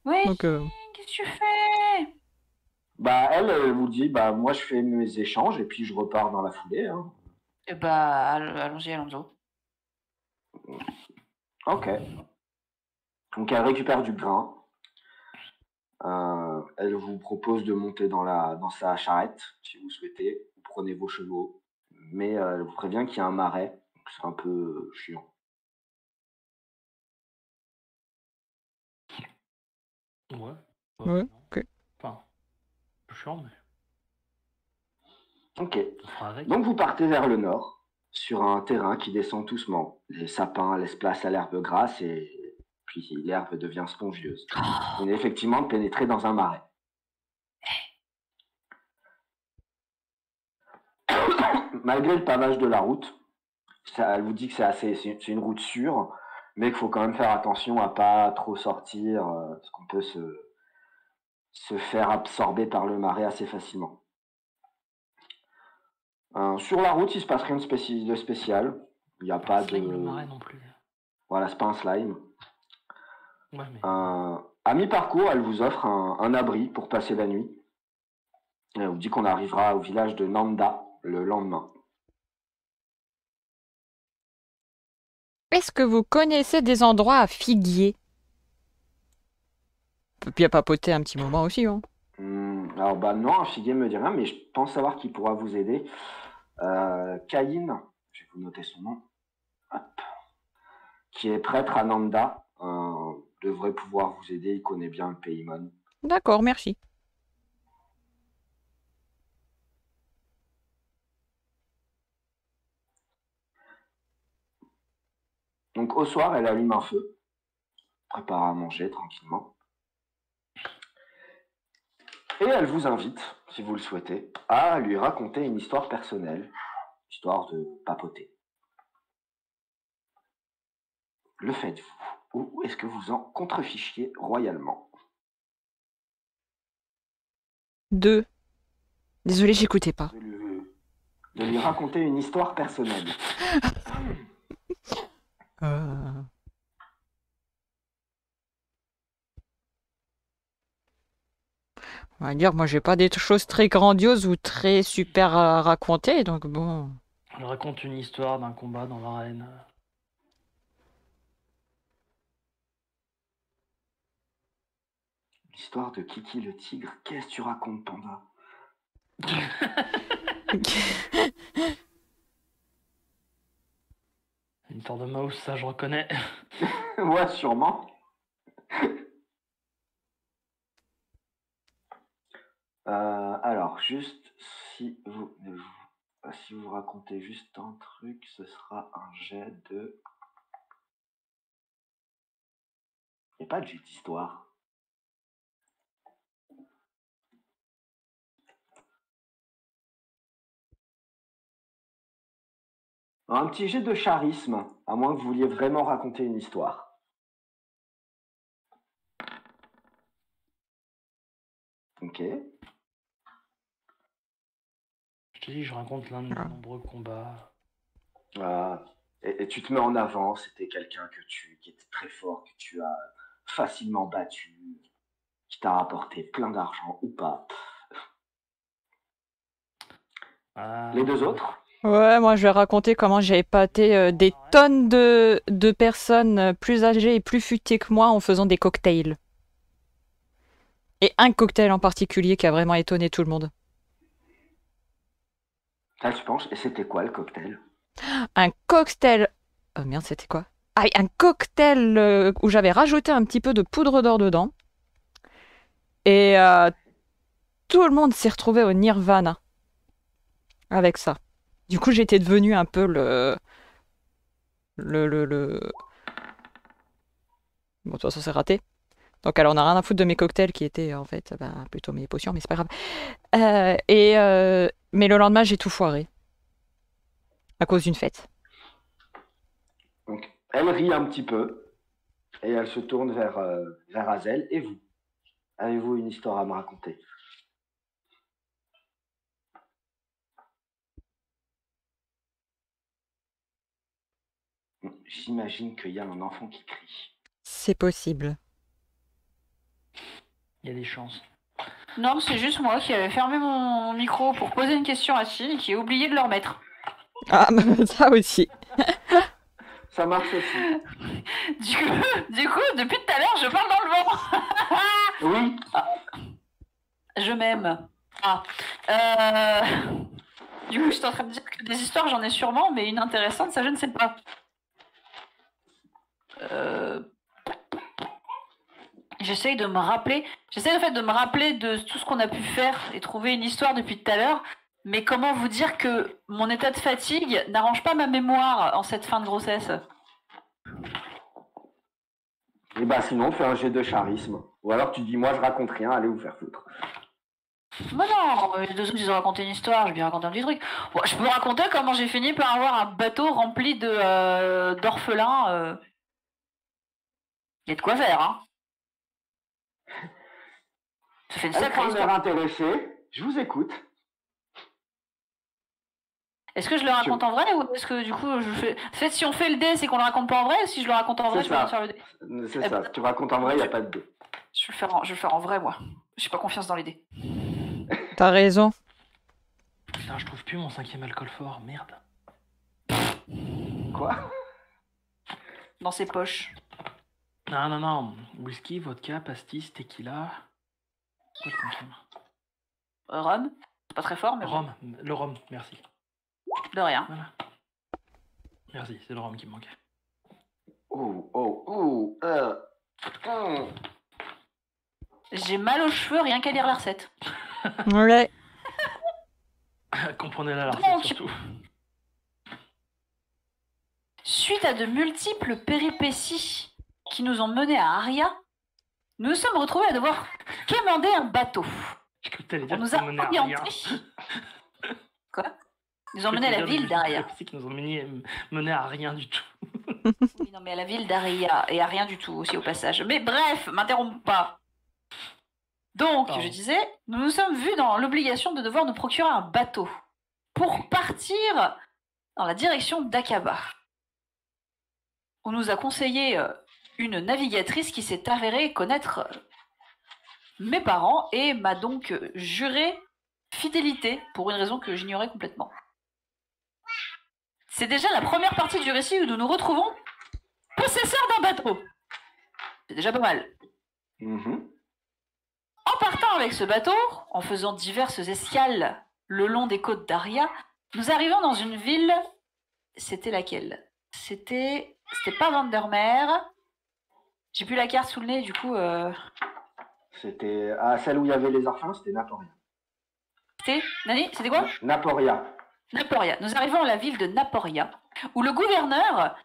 Oui. Donc, Qu'est-ce que tu fais? Bah, elle vous dit, bah, moi, je fais mes échanges et puis je repars dans la foulée. Hein. Eh bah, allons-y, Alonso. Ok. Donc, elle récupère du grain. Elle vous propose de monter dans sa charrette, si vous souhaitez. Vous prenez vos chevaux. Mais elle vous prévient qu'il y a un marais. Donc, c'est un peu chiant. Ouais. Ouais, non. ok. Enfin, peu chiant, mais Ok. on fera avec. Donc, vous partez vers le nord, sur un terrain qui descend doucement. Les sapins laissent place à l'herbe grasse et puis l'herbe devient spongieuse. Vous venez effectivement de pénétrer dans un marais. Malgré le pavage de la route, elle vous dit que c'est une route sûre, mais qu'il faut quand même faire attention à pas trop sortir, parce qu'on peut se faire absorber par le marais assez facilement. Sur la route, il se passe rien de spécial. Il n'y a pas Slime de... le marais non plus. Voilà, c'est pas un slime. Ouais, mais... À mi-parcours, elle vous offre un abri pour passer la nuit. Elle vous dit qu'on arrivera au village de Nanda le lendemain. Est-ce que vous connaissez des endroits à figuier? Peut bien papoter un petit moment aussi, hein. Alors, bah non, un figuier me dit rien, mais je pense savoir qui pourra vous aider. Caïn, je vais vous noter son nom, hop, qui est prêtre à Nanda, devrait pouvoir vous aider, il connaît bien le Paymon. D'accord, merci. Donc au soir, elle allume un feu, prépare à manger tranquillement. Et elle vous invite, si vous le souhaitez, à lui raconter une histoire personnelle, histoire de papoter. Le faites-vous ou est-ce que vous en contrefichiez royalement? 2. Désolé, j'écoutais pas. De lui raconter une histoire personnelle. On va dire, moi, j'ai pas des choses très grandioses ou très super à raconter, donc bon. Elle raconte une histoire d'un combat dans l'arène. L'histoire de Kiki le tigre. Qu'est-ce que tu racontes, Panda? Une histoire de mouse, ça je reconnais. Ouais, sûrement. Alors, juste si vous racontez juste un truc, ce sera un jet de... Il n'y a pas de jet d'histoire. Un petit jet de charisme, à moins que vous vouliez vraiment raconter une histoire. Ok. Je te dis, je raconte l'un de mes nombreux combats. Et tu te mets en avant, c'était quelqu'un qui était très fort, que tu as facilement battu, qui t'a rapporté plein d'argent ou pas. Les deux autres? Ouais, moi je vais raconter comment j'ai épaté des tonnes de personnes plus âgées et plus futées que moi en faisant des cocktails. Et un cocktail en particulier qui a vraiment étonné tout le monde. Ça, tu penses? Et c'était quoi le cocktail? Un cocktail... Oh merde, c'était quoi? Ah, un cocktail où j'avais rajouté un petit peu de poudre d'or dedans. Et tout le monde s'est retrouvé au nirvana avec ça. Du coup, j'étais devenue un peu le... Bon, de toute façon, c'est raté. Donc, alors, on n'a rien à foutre de mes cocktails qui étaient, en fait, plutôt mes potions, mais c'est pas grave. Mais le lendemain, j'ai tout foiré. À cause d'une fête. Donc, elle rit un petit peu et elle se tourne vers Hazel. Et vous? Avez-vous une histoire à me raconter? J'imagine qu'il y a un enfant qui crie. C'est possible. Il y a des chances. Non, c'est juste moi qui avais fermé mon micro pour poser une question à Chine et qui ai oublié de le remettre. Ah, ça aussi. Ça marche aussi. Du coup, depuis tout à l'heure, je parle dans le vent. Oui. Je m'aime. Du coup, je suis en train de dire que des histoires, j'en ai sûrement, mais une intéressante, ça, je ne sais pas. J'essaye en fait de me rappeler de tout ce qu'on a pu faire et trouver une histoire depuis tout à l'heure. Mais comment vous dire que mon état de fatigue n'arrange pas ma mémoire en cette fin de grossesse? Et bah sinon, fais un jet de charisme. Ou alors tu dis, moi je raconte rien, allez vous faire foutre. Bah non, les deux autres, ils ont raconté une histoire, j'ai bien raconté un petit truc. Bon, je peux raconter comment j'ai fini par avoir un bateau rempli d'orphelins. Il y a de quoi faire, hein. Ça fait une sacrée histoire. Intéressé, je vous écoute. Est-ce que je le raconte en vrai ou est-ce que du coup je fais... En fait, si on fait le dé, c'est qu'on le raconte pas en vrai, ou si je le raconte en vrai, je peux faire le dé? C'est ça, si tu racontes en vrai, il n'y a pas de dé. Je vais le faire en vrai, moi. J'ai pas confiance dans les dés. T'as raison. Putain, je trouve plus mon 5e alcool fort, merde. Quoi? Dans ses poches. Non. Whisky, vodka, pastis, tequila. Quoi de 5e? Rhum. C'est pas très fort, mais Rhum. Le rhum, merci. de rien. Voilà. Merci, c'est le rhum qui me manquait. J'ai mal aux cheveux rien qu'à lire la recette. Ouais. Comprenez-la la Donc, recette surtout. Suite à de multiples péripéties qui nous ont menés à Aria, nous nous sommes retrouvés à devoir quémander un bateau. Je crois que t'allais On dire nous qu'ils a nous menaient à rien. orientés. Quoi? Ils nous ont mené à la ville d'Aria. C'est qu'ils nous ont mené à rien du tout. Oui, non, mais à la ville d'Aria et à rien du tout aussi au passage. Mais bref, m'interromps pas. Donc, Pardon. je disais, nous nous sommes vus dans l'obligation de devoir nous procurer un bateau pour partir dans la direction d'Aqaba. On nous a conseillé une navigatrice qui s'est avérée connaître mes parents et m'a donc juré fidélité pour une raison que j'ignorais complètement. C'est déjà la première partie du récit où nous nous retrouvons possesseurs d'un bateau. C'est déjà pas mal. Mhm. En partant avec ce bateau, en faisant diverses escales le long des côtes d'Aria, nous arrivons dans une ville. C'était laquelle? C'était pas Vandermeer. J'ai plus la carte sous le nez, du coup. C'était celle où il y avait les orphelins, c'était Naporia. C'était Nani? C'était quoi? Naporia. Naporia. Nous arrivons à la ville de Naporia, où le gouverneur,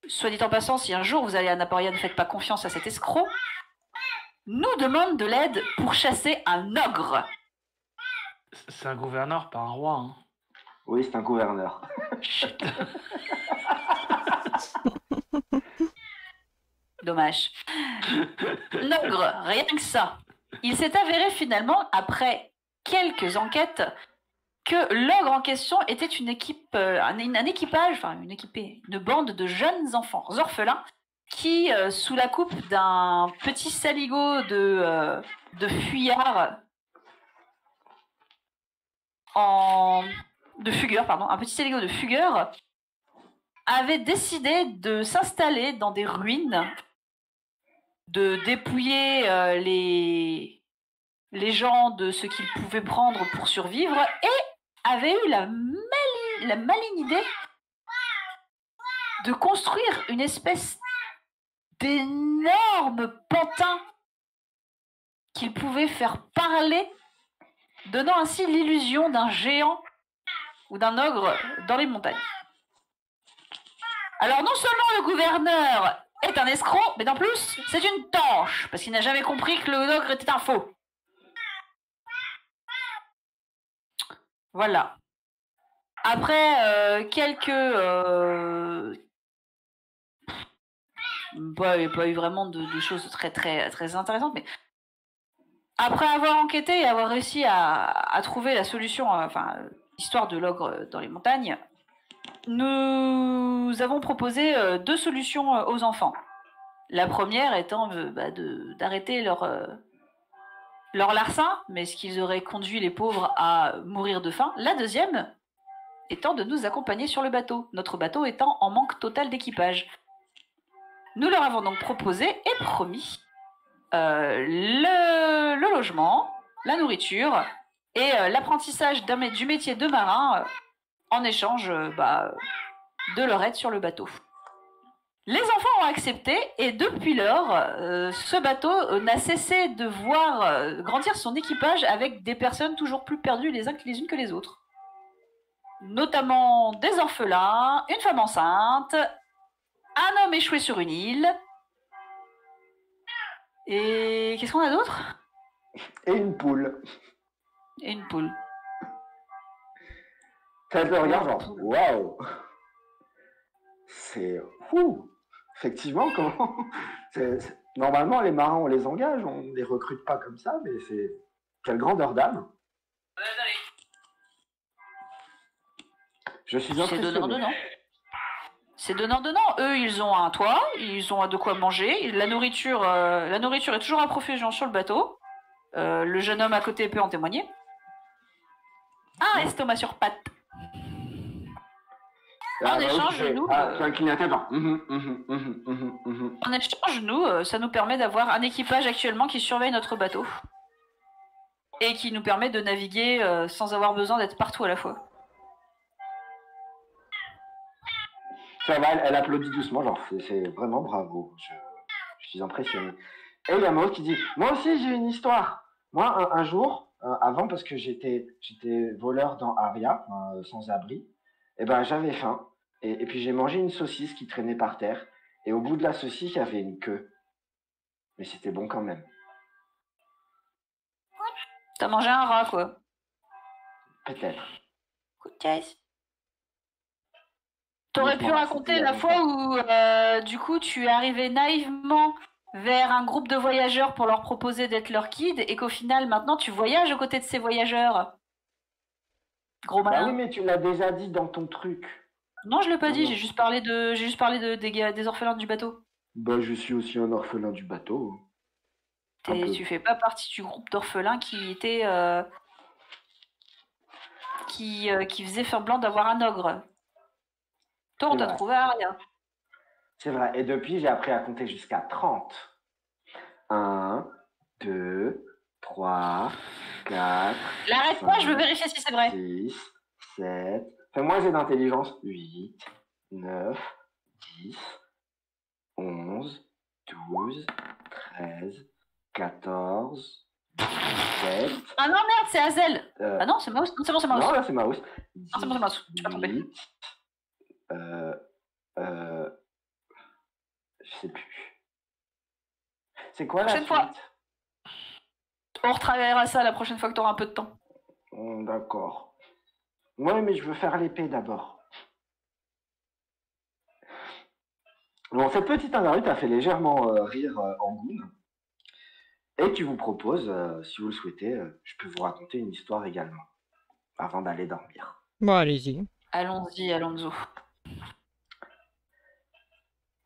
soit dit en passant, si un jour vous allez à Naporia, ne faites pas confiance à cet escroc, nous demande de l'aide pour chasser un ogre. C'est un gouverneur, pas un roi. Hein. Oui, c'est un gouverneur. Chut. Dommage. L'ogre, rien que ça. Il s'est avéré finalement, après quelques enquêtes, que l'ogre en question était une équipe, un équipage, enfin une bande de jeunes enfants orphelins qui, sous la coupe d'un petit saligot de fuyards, un petit saligot de fugueurs, avait décidé de s'installer dans des ruines, de dépouiller les gens de ce qu'ils pouvaient prendre pour survivre, et avait eu la maligne idée de construire une espèce d'énorme pantin qu'il pouvait faire parler, donnant ainsi l'illusion d'un géant ou d'un ogre dans les montagnes. Alors non seulement le gouverneur est un escroc, mais en plus, c'est une tanche, parce qu'il n'a jamais compris que le ogre était un faux. Voilà. Après pas eu vraiment de choses très très très intéressantes, mais après avoir enquêté et avoir réussi à trouver la solution, l'histoire de l'ogre dans les montagnes, nous avons proposé 2 solutions aux enfants. La première étant d'arrêter leur larcin, mais ce qu'ils auraient conduit les pauvres à mourir de faim. La deuxième étant de nous accompagner sur le bateau, notre bateau étant en manque total d'équipage. Nous leur avons donc proposé et promis le logement, la nourriture et l'apprentissage du métier de marin en échange de leur aide sur le bateau. Les enfants ont accepté et depuis lors, ce bateau n'a cessé de voir grandir son équipage avec des personnes toujours plus perdues les unes que les autres. Notamment des orphelins, une femme enceinte, un homme échoué sur une île. Et qu'est-ce qu'on a d'autre? Et une poule. Et une poule. Ça te regarde genre, waouh! C'est fou! Effectivement, comment. Normalement, les marins, on les engage, on ne les recrute pas comme ça, mais c'est. Quelle grandeur d'âme! Je suis C'est donnant-donnant. C'est donnant-donnant. Eux, ils ont un toit, ils ont de quoi manger. La nourriture est toujours à profusion sur le bateau. Le jeune homme à côté peut en témoigner. Un estomac sur pattes. En échange, nous... tu inclines la tête, genre... En échange, nous, ça nous permet d'avoir un équipage actuellement qui surveille notre bateau. Et qui nous permet de naviguer sans avoir besoin d'être partout à la fois. Ça va, elle applaudit doucement, genre, c'est vraiment bravo. Je suis impressionné. Et il y a Maud qui dit, moi aussi j'ai une histoire. Moi, un jour, avant, parce que j'étais voleur dans Aria, sans abri, et ben j'avais faim. Et puis j'ai mangé une saucisse qui traînait par terre. Et au bout de la saucisse, il y avait une queue. Mais c'était bon quand même. T'as mangé un rat, quoi. Peut-être. T'aurais pu Dites-moi, raconter c'était il y a la fois longtemps. où, du coup, tu es arrivé naïvement vers un groupe de voyageurs pour leur proposer d'être leur guide et qu'au final, maintenant, tu voyages aux côtés de ces voyageurs. Gros Bah oui, malin. mais tu l'as déjà dit dans ton truc. Non, je l'ai pas Non, dit, non. j'ai juste parlé des orphelins du bateau. Bah, je suis aussi un orphelin du bateau. Un peu. Tu fais pas partie du groupe d'orphelins qui était. Qui faisait semblant d'avoir un ogre. Toi, on C'est t'a vrai. trouvé à rien. C'est vrai. Et depuis, j'ai appris à compter jusqu'à 30. 1, 2, 3, 4, L'arrête pas, je veux 5, vérifier si c'est vrai. 6, 7. Fais-moi j'ai d'intelligence. 8, 9, 10, 11, 12, 13, 14, 17. Ah non, merde, c'est Hazel. euh, Ah non, c'est Mouse. Non, c'est bon, c'est Mouse. non, là c'est Mouse. Ah, c'est bon, c'est Mouse. Je suis pas trompé. 18, euh, je sais plus. C'est quoi la Prochaine suite? fois. On retravaillera ça la prochaine fois que t'auras un peu de temps. D'accord. Ouais, mais je veux faire l'épée d'abord. Bon, cette petite interview t'a fait légèrement rire Angoune. Et tu vous propose, si vous le souhaitez, je peux vous raconter une histoire également, avant d'aller dormir. Bon, allez-y. Allons-y, Alonso.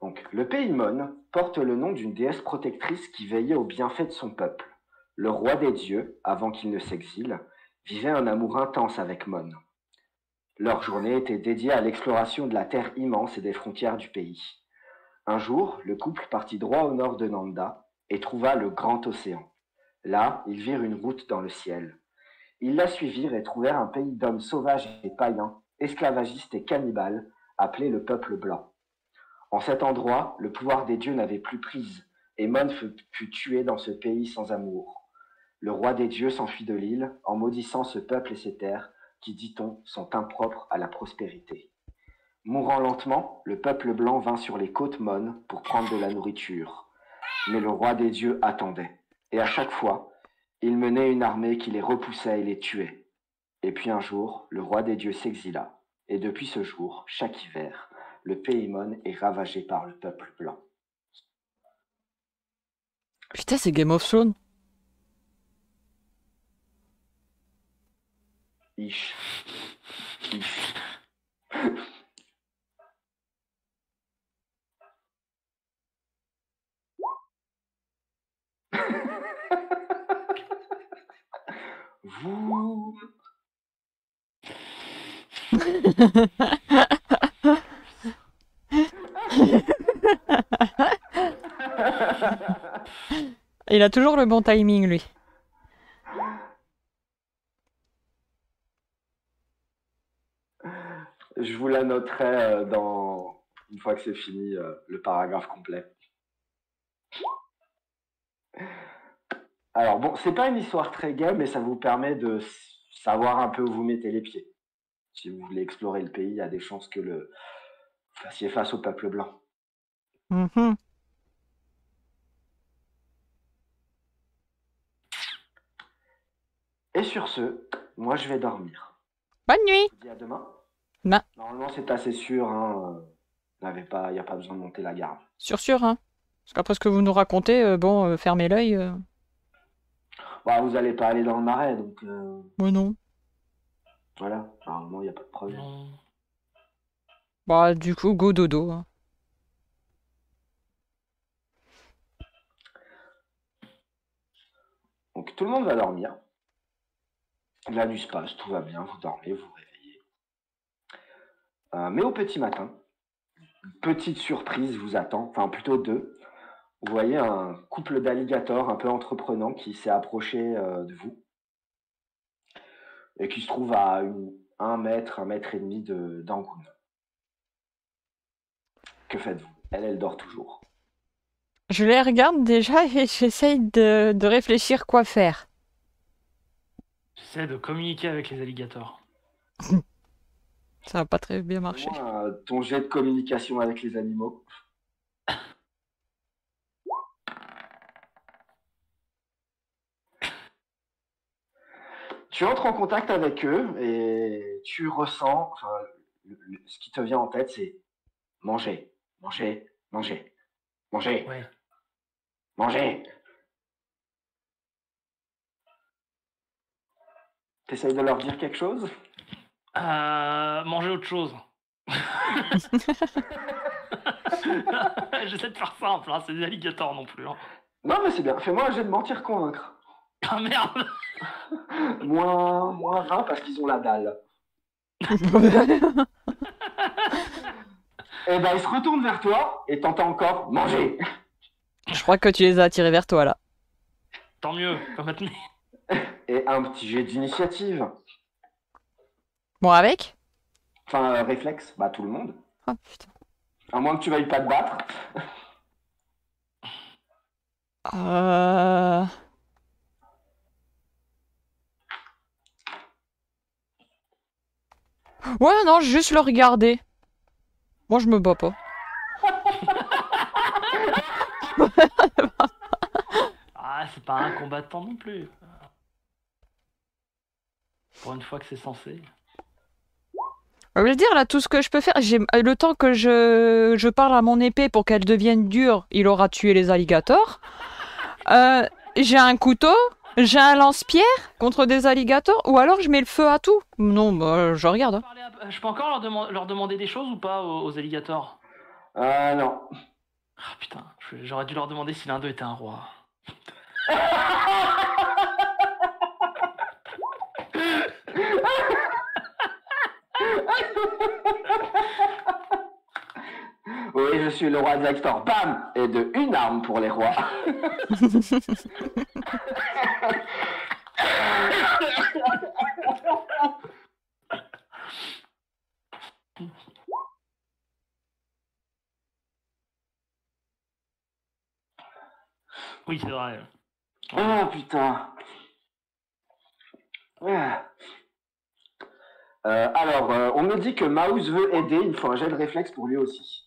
Donc, le Paymon porte le nom d'une déesse protectrice qui veillait au bienfait de son peuple. Le roi des dieux, avant qu'il ne s'exile, vivait un amour intense avec Mon. Leur journée était dédiée à l'exploration de la terre immense et des frontières du pays. Un jour, le couple partit droit au nord de Nanda et trouva le grand océan. Là, ils virent une route dans le ciel. Ils la suivirent et trouvèrent un pays d'hommes sauvages et païens, esclavagistes et cannibales, appelé le peuple blanc. En cet endroit, le pouvoir des dieux n'avait plus prise, et Mon fut tué dans ce pays sans amour. Le roi des dieux s'enfuit de l'île, en maudissant ce peuple et ses terres, qui, dit-on, sont impropres à la prospérité. Mourant lentement, le peuple blanc vint sur les côtes Mon pour prendre de la nourriture. Mais le roi des dieux attendait, et à chaque fois, il menait une armée qui les repoussait et les tuait. Et puis un jour, le roi des dieux s'exila, et depuis ce jour, chaque hiver, le Paymon est ravagé par le peuple blanc. Putain, c'est Game of Thrones. Ish. Ish. Vous... Il a toujours le bon timing, lui. Je vous la noterai dans une fois que c'est fini, le paragraphe complet. Alors bon, c'est pas une histoire très gaie, mais ça vous permet de savoir un peu où vous mettez les pieds. Si vous voulez explorer le pays, il y a des chances que vous fassiez face au peuple blanc. Mhm. Et sur ce, moi je vais dormir. Bonne nuit. Je vous dis à demain. Bah. Normalement c'est assez sûr, hein. Il n'y a pas besoin de monter la garde. Sûr, hein. Parce qu'après ce que vous nous racontez, fermez l'œil. Bah, vous allez pas aller dans le marais, donc Moi non. voilà, normalement il n'y a pas de problème. Non. Bah, du coup, go dodo. Hein. Donc tout le monde va dormir. La nuit se passe, tout va bien, vous dormez, vous vous réveillez. Mais au petit matin, une petite surprise vous attend, enfin plutôt deux. Vous voyez un couple d'alligators un peu entreprenant qui s'est approché de vous et qui se trouve à 1 mètre, 1 mètre et demi d'Angoune. Que faites-vous? Elle dort toujours. Je les regarde déjà et j'essaye de réfléchir quoi faire. J'essaie de communiquer avec les alligators. Ça va pas très bien marcher. Fais-moi, ton jet de communication avec les animaux. Tu entres en contact avec eux et tu ressens, enfin, ce qui te vient en tête, c'est manger, manger, manger, manger, Ouais. manger. T'essayes de leur dire quelque chose? Manger autre chose. J'essaie de faire simple, hein, c'est des alligators non plus. Hein. Non, mais c'est bien. Fais-moi un jet de mentir convaincre. Ah merde. Moins 20 parce qu'ils ont la dalle. Et ben, ils se retournent vers toi et t'entends encore manger. Je crois que tu les as attirés vers toi là. Tant mieux, pas maintenant. Et un petit jet d'initiative. Bon, avec? Enfin, réflexe, bah tout le monde. Oh putain. À moins que tu veuilles pas te battre. Ouais, non, juste le regarder. Moi, je me bats pas. Ah, c'est pas un combattant non plus. Pour une fois que c'est censé. Je veux dire, là, tout ce que je peux faire, j'ai le temps que je parle à mon épée pour qu'elle devienne dure, il aura tué les alligators. J'ai un couteau, j'ai un lance-pierre contre des alligators, ou alors je mets le feu à tout. Non, bah, je regarde. Hein. Je peux encore leur demander des choses ou pas aux alligators? Non. Ah putain, j'aurais dû leur demander si l'un d'eux était un roi. Oui, je suis le roi des alligators. Bam! Et de une arme pour les rois. Oui, c'est vrai. Ah putain. Alors, on me dit que Mouse veut aider. Il faut un jet de réflexe pour lui aussi.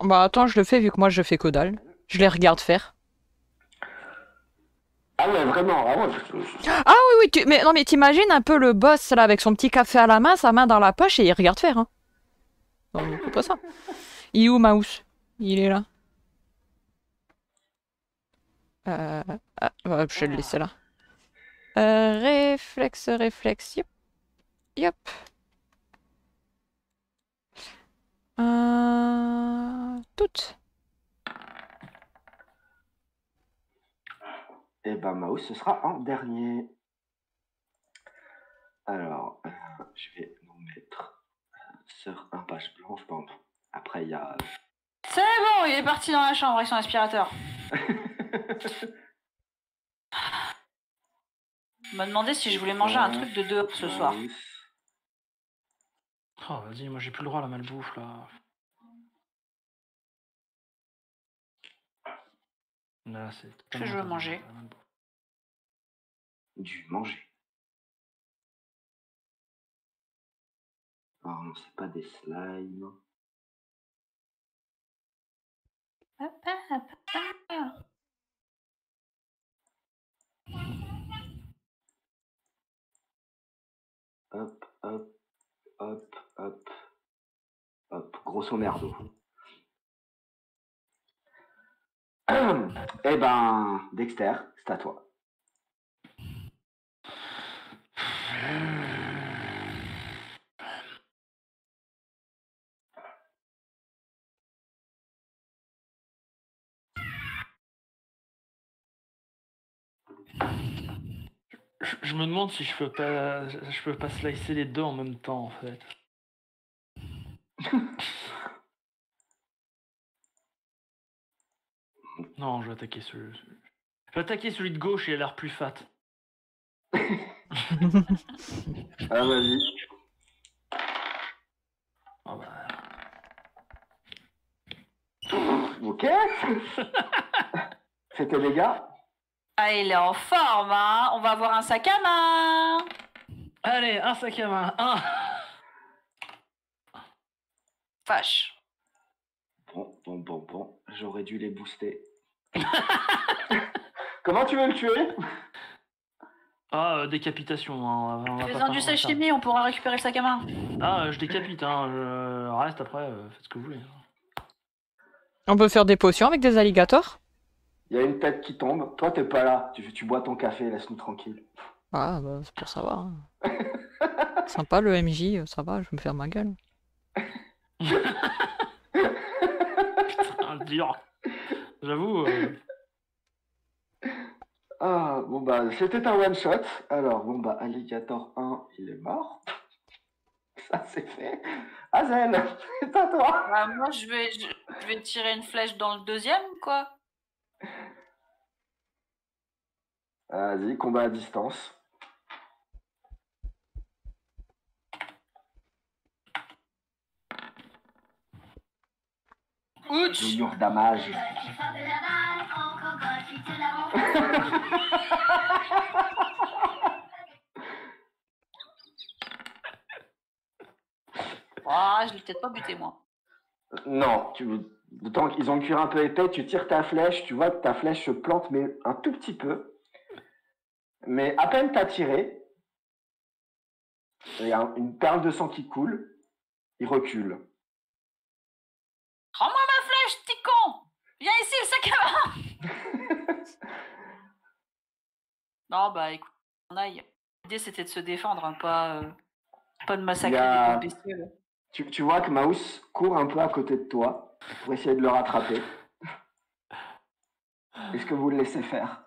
Bah attends, je le fais vu que moi je fais que dalle. Je les regarde faire. Ah ouais, vraiment. Ah ouais. Ah oui, oui, mais non, mais t'imagines un peu le boss là avec son petit café à la main, sa main dans la poche et il regarde faire. Hein. Non, c'est pas ça. Il est où Mouse? Il est là. Ouais, je vais le laisser là. Réflexe, yep. Yep. Toutes. Et ben Mouse, ce sera en dernier. Alors, je vais nous mettre sur un page blanche. Bon, après, il y a... C'est bon, il est parti dans la chambre avec son aspirateur. Il m'a demandé si je voulais manger un truc de dehors ce soir. Oh, vas-y, moi j'ai plus le droit à la malbouffe là. Là, c'est Que je veux manger. Du manger. Alors non, c'est pas des slimes. Hop, hop, hop, hop, hop. Grosso merdo. Eh ben, Dexter, c'est à toi. Je me demande si je peux pas slicer les deux en même temps en fait. Non, je vais attaquer celui. Je vais attaquer celui de gauche, il a l'air plus fat. Ah, vas-y. Oh bah. Ok. Fais tes dégâts. Ah, il est en forme, hein. On va avoir un sac à main. Allez, un sac à main, un. Vache. Bon. J'aurais dû les booster. Comment tu veux le tuer? Ah, décapitation. Hein. On va pas Faisant faire du ça. sashimi, on pourra récupérer le sac à main. Ah, je décapite. Hein. Reste après, faites ce que vous voulez. On peut faire des potions avec des alligators? Il y a une tête qui tombe. Toi, t'es pas là. Tu bois ton café, laisse-nous tranquille. Ah, bah, c'est pour savoir. Hein. Sympa le MJ, ça va, je vais me faire ma gueule. Putain, dur. J'avoue. Ah, bon bah, c'était un one-shot. Alors, bon bah, Alligator 1, il est mort. Ça, c'est fait. Azel, c'est à toi. Bah, moi, je vais tirer une flèche dans le deuxième, quoi. Vas-y, combat à distance. Ouch! Doublure damage. Ah, je l'ai peut-être pas buté, moi. Non, tant qu'ils ont le cuir un peu épais, tu tires ta flèche, tu vois que ta flèche se plante, mais un tout petit peu. Mais à peine t'as tiré, il y a une perle de sang qui coule, il recule. Rends-moi ma flèche, petit con! Viens ici, le sac à main! Non, bah écoute, on aille. L'idée c'était de se défendre, hein, pas de massacrer des pauvres bestioles. Tu vois que Maus court un peu à côté de toi pour essayer de le rattraper. Est-ce que vous le laissez faire?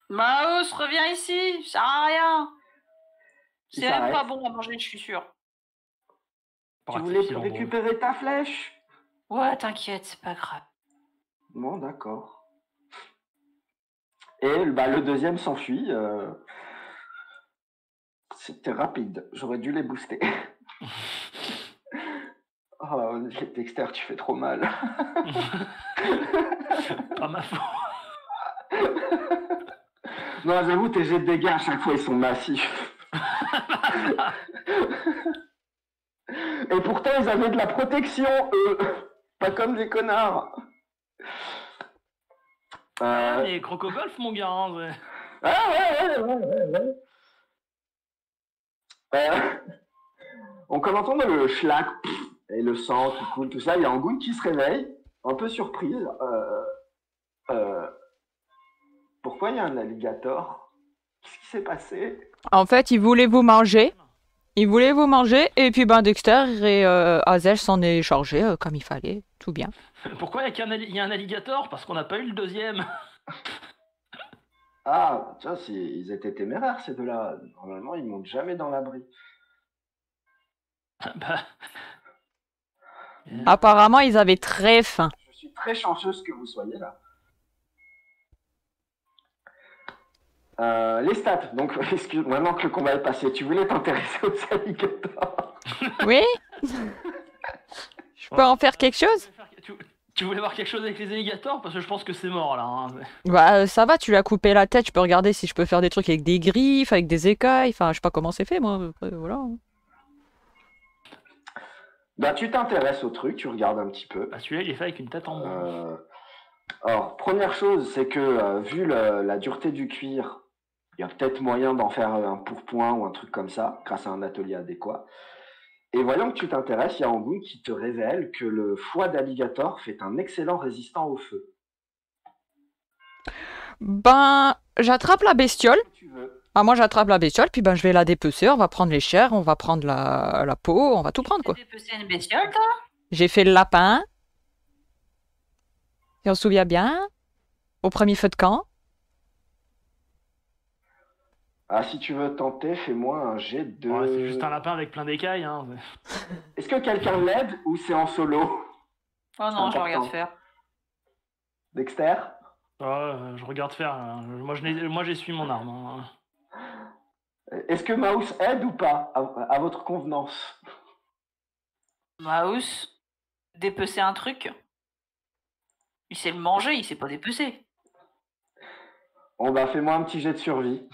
Maus, reviens ici, ça sert à rien. Il C'est même s'arrête. pas bon à manger, je suis sûre. Tu voulais récupérer ta flèche? Ouais, t'inquiète, c'est pas grave. Bon, d'accord. Et bah, le deuxième s'enfuit. C'était rapide. J'aurais dû les booster. Oh, Dexter, tu fais trop mal. Pas ma faute. Non, j'avoue, tes jets de dégâts à chaque fois, ils sont massifs. Et pourtant, ils avaient de la protection, eux. Pas comme des connards. Ah, mais Crocogolf, mon gars. Hein, Ah ouais. On commence à entendre le schlack et le sang qui coule, tout ça. Il y a Angoun qui se réveille, un peu surprise. Pourquoi il y a un alligator? Qu'est-ce qui s'est passé? En fait, il voulait vous manger. Il voulait vous manger, et puis ben Dexter et Hazel s'en est chargé comme il fallait, tout bien. Pourquoi il y a un alligator? Parce qu'on n'a pas eu le deuxième. Ah, tu vois, ils étaient téméraires ces deux-là. Normalement, ils montent jamais dans l'abri. Bah, Apparemment, ils avaient très faim. Je suis très chanceuse que vous soyez là. Les stats, donc maintenant que le combat est passé, tu voulais t'intéresser aux alligators? Oui. Je peux en faire quelque chose? Tu voulais voir quelque chose avec les alligators? Parce que je pense que c'est mort là. Hein. Bah ça va, tu lui as coupé la tête, je peux regarder si je peux faire des trucs avec des griffes, avec des écailles, enfin je sais pas comment c'est fait moi, après, voilà. Bah tu t'intéresses au truc, tu regardes un petit peu. Bah celui-là il est fait avec une tête en bois. Alors, première chose, c'est que vu la dureté du cuir, il y a peut-être moyen d'en faire un pourpoint ou un truc comme ça, grâce à un atelier adéquat. Et voyant que tu t'intéresses, il y a Angoun qui te révèle que le foie d'alligator fait un excellent résistant au feu. Ben, j'attrape la bestiole. Tu veux. Ah, moi j'attrape la bestiole, puis ben je vais la dépecer, on va prendre les chairs, on va prendre la peau, on va tout prendre quoi. Tu as dépecer une bestiole, toi? J'ai fait le lapin. Et on se souvient bien, au premier feu de camp. Ah, si tu veux tenter, fais-moi un jet de... Ouais, c'est juste un lapin avec plein d'écailles. Hein. Est-ce que quelqu'un l'aide ou c'est en solo? Oh non, je regarde faire. Dexter? Je regarde faire. Hein. Moi j'essuie mon arme. Hein. Est-ce que Maus aide ou pas, à votre convenance? Maus, dépecer un truc? Il sait le manger, il sait pas dépecer. Bon bah fais-moi un petit jet de survie.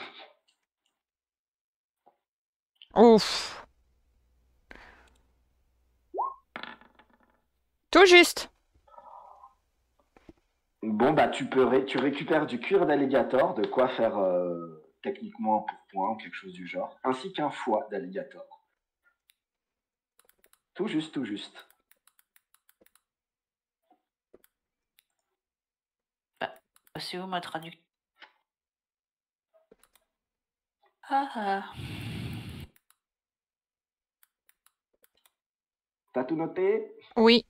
Ouf. Tout juste. Bon, bah tu récupères du cuir d'alligator, de quoi faire techniquement un pourpoint ou quelque chose du genre, ainsi qu'un foie d'alligator. Tout juste, tout juste. C'est où ma traduction? Ah. T'as tout noté? Oui.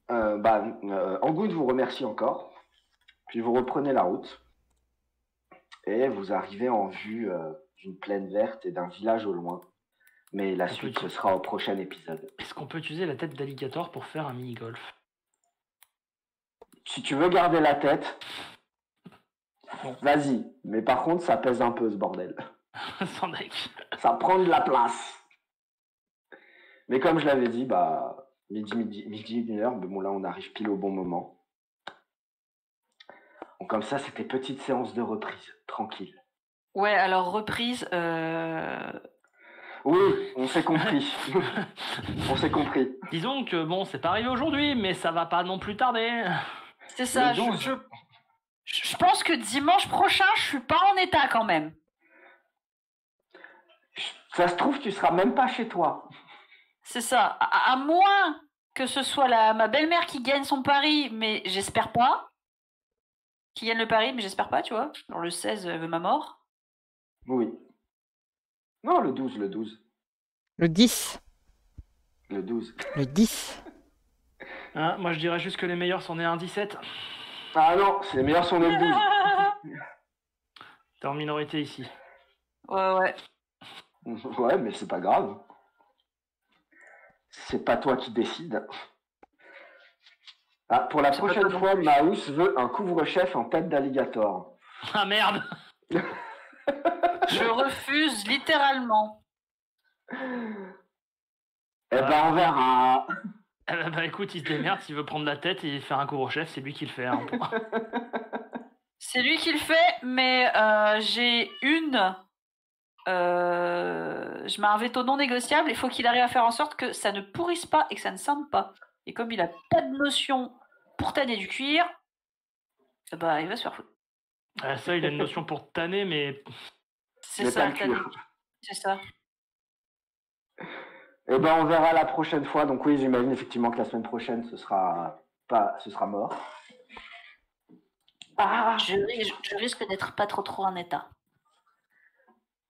Angoun vous remercie encore, puis vous reprenez la route, et vous arrivez en vue d'une plaine verte et d'un village au loin. Mais la suite, ce sera au prochain épisode. Est-ce qu'on peut utiliser la tête d'alligator pour faire un mini-golf? Si tu veux garder la tête, Bon. vas-y. Mais par contre, ça pèse un peu ce bordel. Sans deck. Ça prend de la place. Mais comme je l'avais dit, midi, 1h, mais bon là on arrive pile au bon moment. Donc comme ça, c'était petite séance de reprise, tranquille. Ouais, alors reprise. Oui, on s'est compris. On s'est compris. Disons que bon, c'est pas arrivé aujourd'hui, mais ça va pas non plus tarder. C'est ça, Le 12. je pense que dimanche prochain, je suis pas en état quand même. Ça se trouve, tu seras même pas chez toi. C'est ça, à moins que ce soit ma belle-mère qui gagne son pari, mais j'espère pas. Qui gagne le pari, mais j'espère pas, tu vois. Genre le 16 veut ma mort. Oui. Non, le 12, le 12. Le 10. Le 12. Le 10. Hein, moi je dirais juste que les meilleurs sont nés un 17. Ah non, c'est les meilleurs sont nés le 12. T'es en minorité ici. Ouais. Ouais, mais c'est pas grave. C'est pas toi qui décide. Ah, pour la prochaine fois, Maus veut un couvre-chef en tête d'alligator. Ah merde. Je refuse littéralement. Eh ben, on verra. Bah écoute, il se démerde, s'il veut prendre la tête et faire un couvre-chef, c'est lui qui le fait. Hein. C'est lui qui le fait, mais j'ai je mets un veto non négociable. Il faut qu'il arrive à faire en sorte que ça ne pourrisse pas et que ça ne sente pas. Et comme il a pas de notion pour tanner du cuir, bah il va se faire foutre. Ça, il a une notion pour tanner, mais C'est ça, le tanner. C'est ça. Eh ben, on verra la prochaine fois. Donc oui, j'imagine effectivement que la semaine prochaine, ce sera mort. Ah, je risque d'être pas trop en état.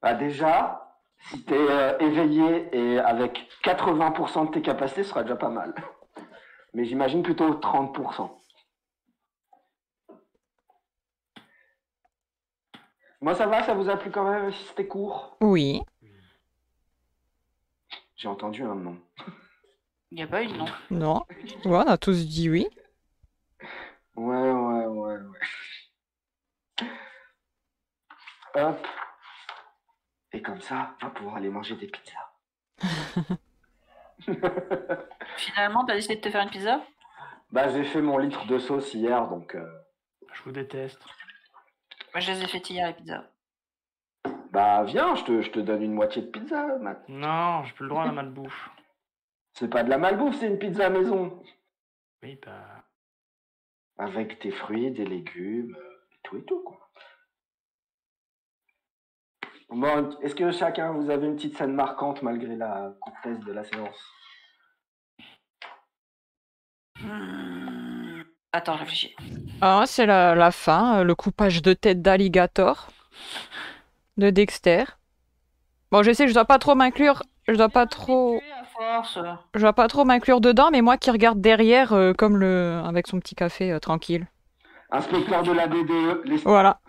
Bah déjà, si t'es éveillé et avec 80% de tes capacités, ce sera déjà pas mal. Mais j'imagine plutôt 30%. Moi, ça va, ça vous a plu quand même, si c'était court? Oui. J'ai entendu un nom. Il n'y a pas eu de nom. Non. Ouais, on a tous dit oui. Ouais. Hop. Et comme ça, on va pouvoir aller manger des pizzas. Finalement, t'as décidé de te faire une pizza? Bah, j'ai fait mon litre de sauce hier, donc... je vous déteste. Moi, je les ai faites hier, les pizzas. Bah, viens, je te donne une moitié de pizza, Matt. Non, j'ai plus le droit à la malbouffe. C'est pas de la malbouffe, c'est une pizza maison. Oui, bah... Avec des fruits, des légumes, tout et tout, quoi. Bon, est-ce que chacun, vous avez une petite scène marquante malgré la courtesse de la séance? Attends, je réfléchis. Ah, c'est la fin, le coupage de tête d'alligator de Dexter. Bon, je sais que je dois pas trop m'inclure. Je dois pas trop m'inclure dedans, mais moi qui regarde derrière, comme avec son petit café tranquille. Inspecteur de la DDE. Voilà.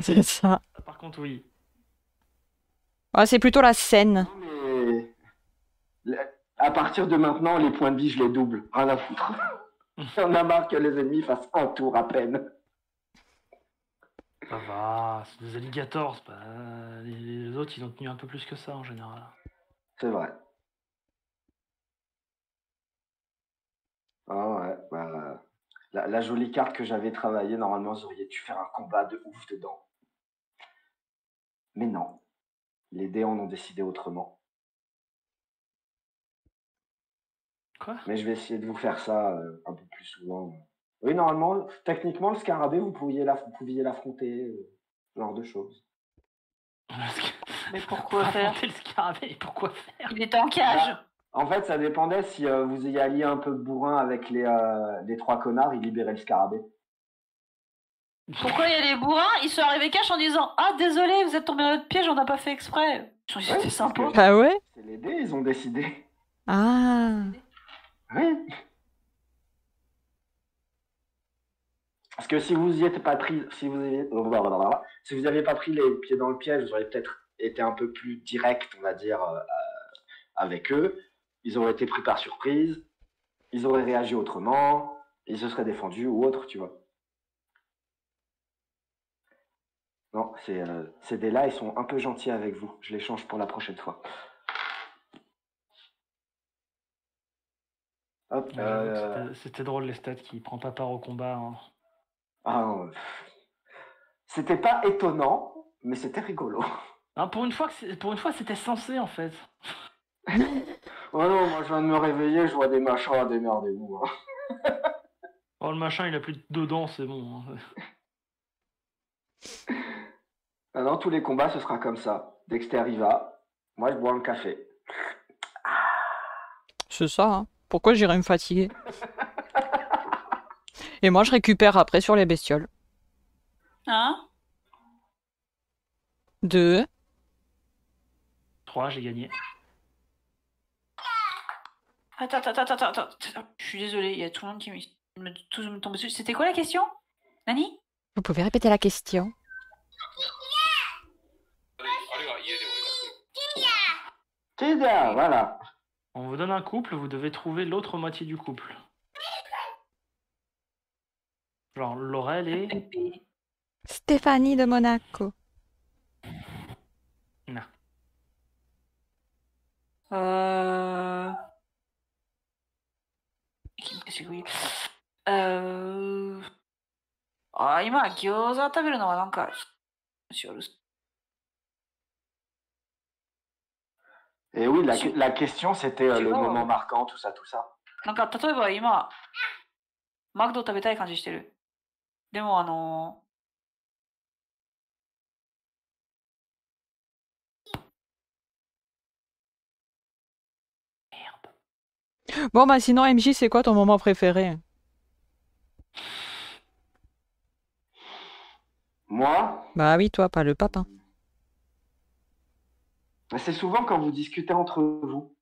C'est ça. Par contre, oui. Ah, c'est plutôt la scène. Non, mais... À partir de maintenant, les points de vie, je les double. Rien à foutre. On a marre que les ennemis fassent un tour à peine. Ça va, c'est des alligators, c'est pas... Les autres, ils ont tenu un peu plus que ça, en général. C'est vrai. Ah ouais, bah... La jolie carte que j'avais travaillée, normalement, vous auriez dû faire un combat de ouf dedans. Mais non. Les dés en ont décidé autrement. Quoi? Mais je vais essayer de vous faire ça un peu plus souvent. Oui, normalement, techniquement, le scarabée, vous pouviez l'affronter, ce genre de choses. Mais pourquoi faire? Affronter le scarabée, pourquoi faire? Il était en cage. Bah, en fait, ça dépendait si vous y alliez un peu bourrin avec les 3 connards, ils libéraient le scarabée. Pourquoi il y a des bourrins? Ils sont arrivés cash en disant ah désolé, vous êtes tombé dans notre piège, on n'a pas fait exprès. C'était Ouais, sympa. parce Ah ouais? C'est les dés, ils ont décidé. Ah. Oui. Parce que si vous y étiez pas pris, si vous aviez pas pris les pieds dans le piège, vous auriez peut-être été un peu plus direct, on va dire, avec eux. Ils auraient été pris par surprise, ils auraient réagi autrement, ils se seraient défendus ou autre, tu vois. Non, ces dés-là, ils sont un peu gentils avec vous. Je les change pour la prochaine fois. Hop. Ouais, j'avoue que c'était drôle les stats qui prend pas part au combat. Hein. Ah non, c'était pas étonnant, mais c'était rigolo. Hein, pour une fois, c'était censé en fait. Oh non, moi je viens de me réveiller, je vois des machins, démerdez-vous. Hein. Oh, le machin, il a plus de dents, c'est bon. Hein. Ah non, tous les combats, ce sera comme ça. Dexter y va, moi je bois un café. C'est ça, hein. Pourquoi j'irais me fatiguer? Et moi, je récupère après sur les bestioles. Hein? 2. 3, j'ai gagné. Attends. Je suis désolée, il y a tout le monde qui me tombe dessus. C'était quoi la question? Nani? Vous pouvez répéter la question? Tiens, voilà. On vous donne un couple, vous devez trouver l'autre moitié du couple. Genre Laurel et... Pépé. Stéphanie de Monaco. Non. Qu'est-ce que oui. あ、今、餃子食べるのはなんか、Et oui, la question c'était le moment marquant, tout ça. なんか、例えば今、マクド食べたい感じしてる。でもBon, bah sinon, MJ, c'est quoi ton moment préféré? Moi, Bah oui, toi, pas le papa. c'est souvent quand vous discutez entre vous.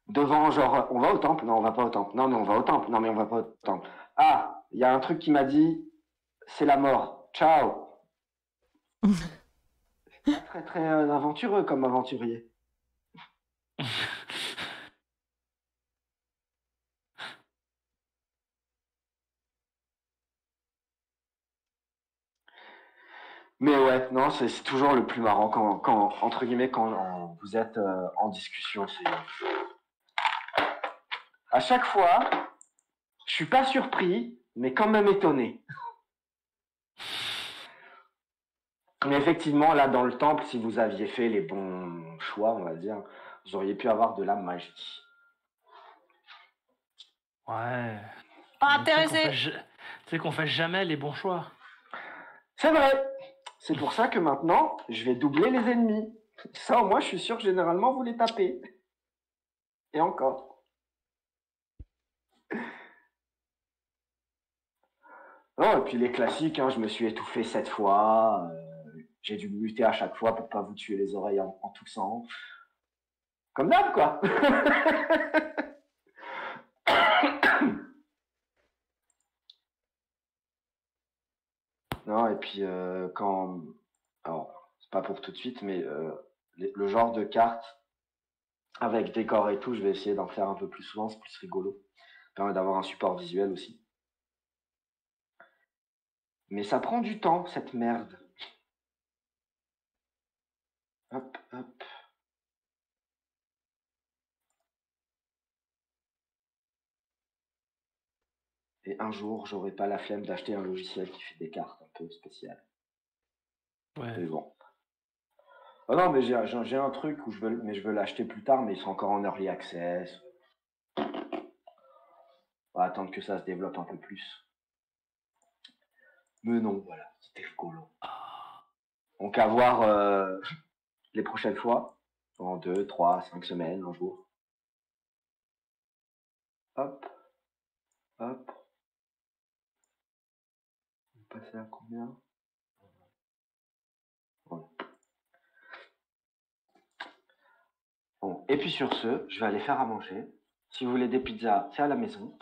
Devant, genre, on va au temple? Non, on va pas au temple. Non, mais on va au temple. Non, mais on va pas au temple. Ah, il y a un truc qui m'a dit, c'est la mort. Ciao. C'est pas très très aventureux comme aventurier. Mais ouais, non, c'est toujours le plus marrant quand entre guillemets, quand vous êtes en discussion. À chaque fois, je suis pas surpris, mais quand même étonné. Mais effectivement, là, dans le temple, si vous aviez fait les bons choix, on va dire, vous auriez pu avoir de la magie. Ouais. Pas Mais tu sais intéressé. Tu sais qu'on fait jamais les bons choix. C'est vrai. C'est pour ça que maintenant, je vais doubler les ennemis. Ça, au moins, je suis sûr que généralement, vous les tapez. Et encore. Non, et puis les classiques, hein, je me suis étouffé 7 fois. J'ai dû lutter à chaque fois pour pas vous tuer les oreilles en toussant. Comme d'hab, quoi. Non, et puis quand... Alors, c'est pas pour tout de suite, mais le genre de carte avec décor et tout, je vais essayer d'en faire un peu plus souvent, c'est plus rigolo. Ça permet d'avoir un support visuel aussi. Mais ça prend du temps, cette merde. Hop, hop. Et un jour, j'aurai pas la flemme d'acheter un logiciel qui fait des cartes un peu spéciales. Ouais. Mais bon. Oh non, mais j'ai un truc où je veux l'acheter plus tard, mais ils sont encore en early access. On va attendre que ça se développe un peu plus. Mais non, voilà, c'était rigolo. Donc à voir les prochaines fois, en 2, 3, 5 semaines, un jour. Hop, hop. On va passer à combien? Voilà. Bon, et puis sur ce, je vais aller faire à manger. Si vous voulez des pizzas, c'est à la maison.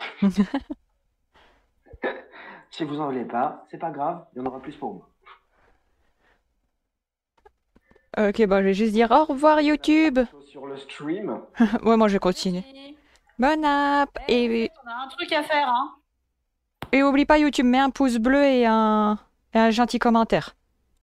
Si vous en voulez pas, c'est pas grave, il y en aura plus pour moi. Ok, bah je vais juste dire au revoir YouTube. Sur le stream. Ouais, moi je vais continuer. Merci. Bonne app. Eh, on a un truc à faire, hein. Et oublie pas YouTube, mets un pouce bleu et un gentil commentaire.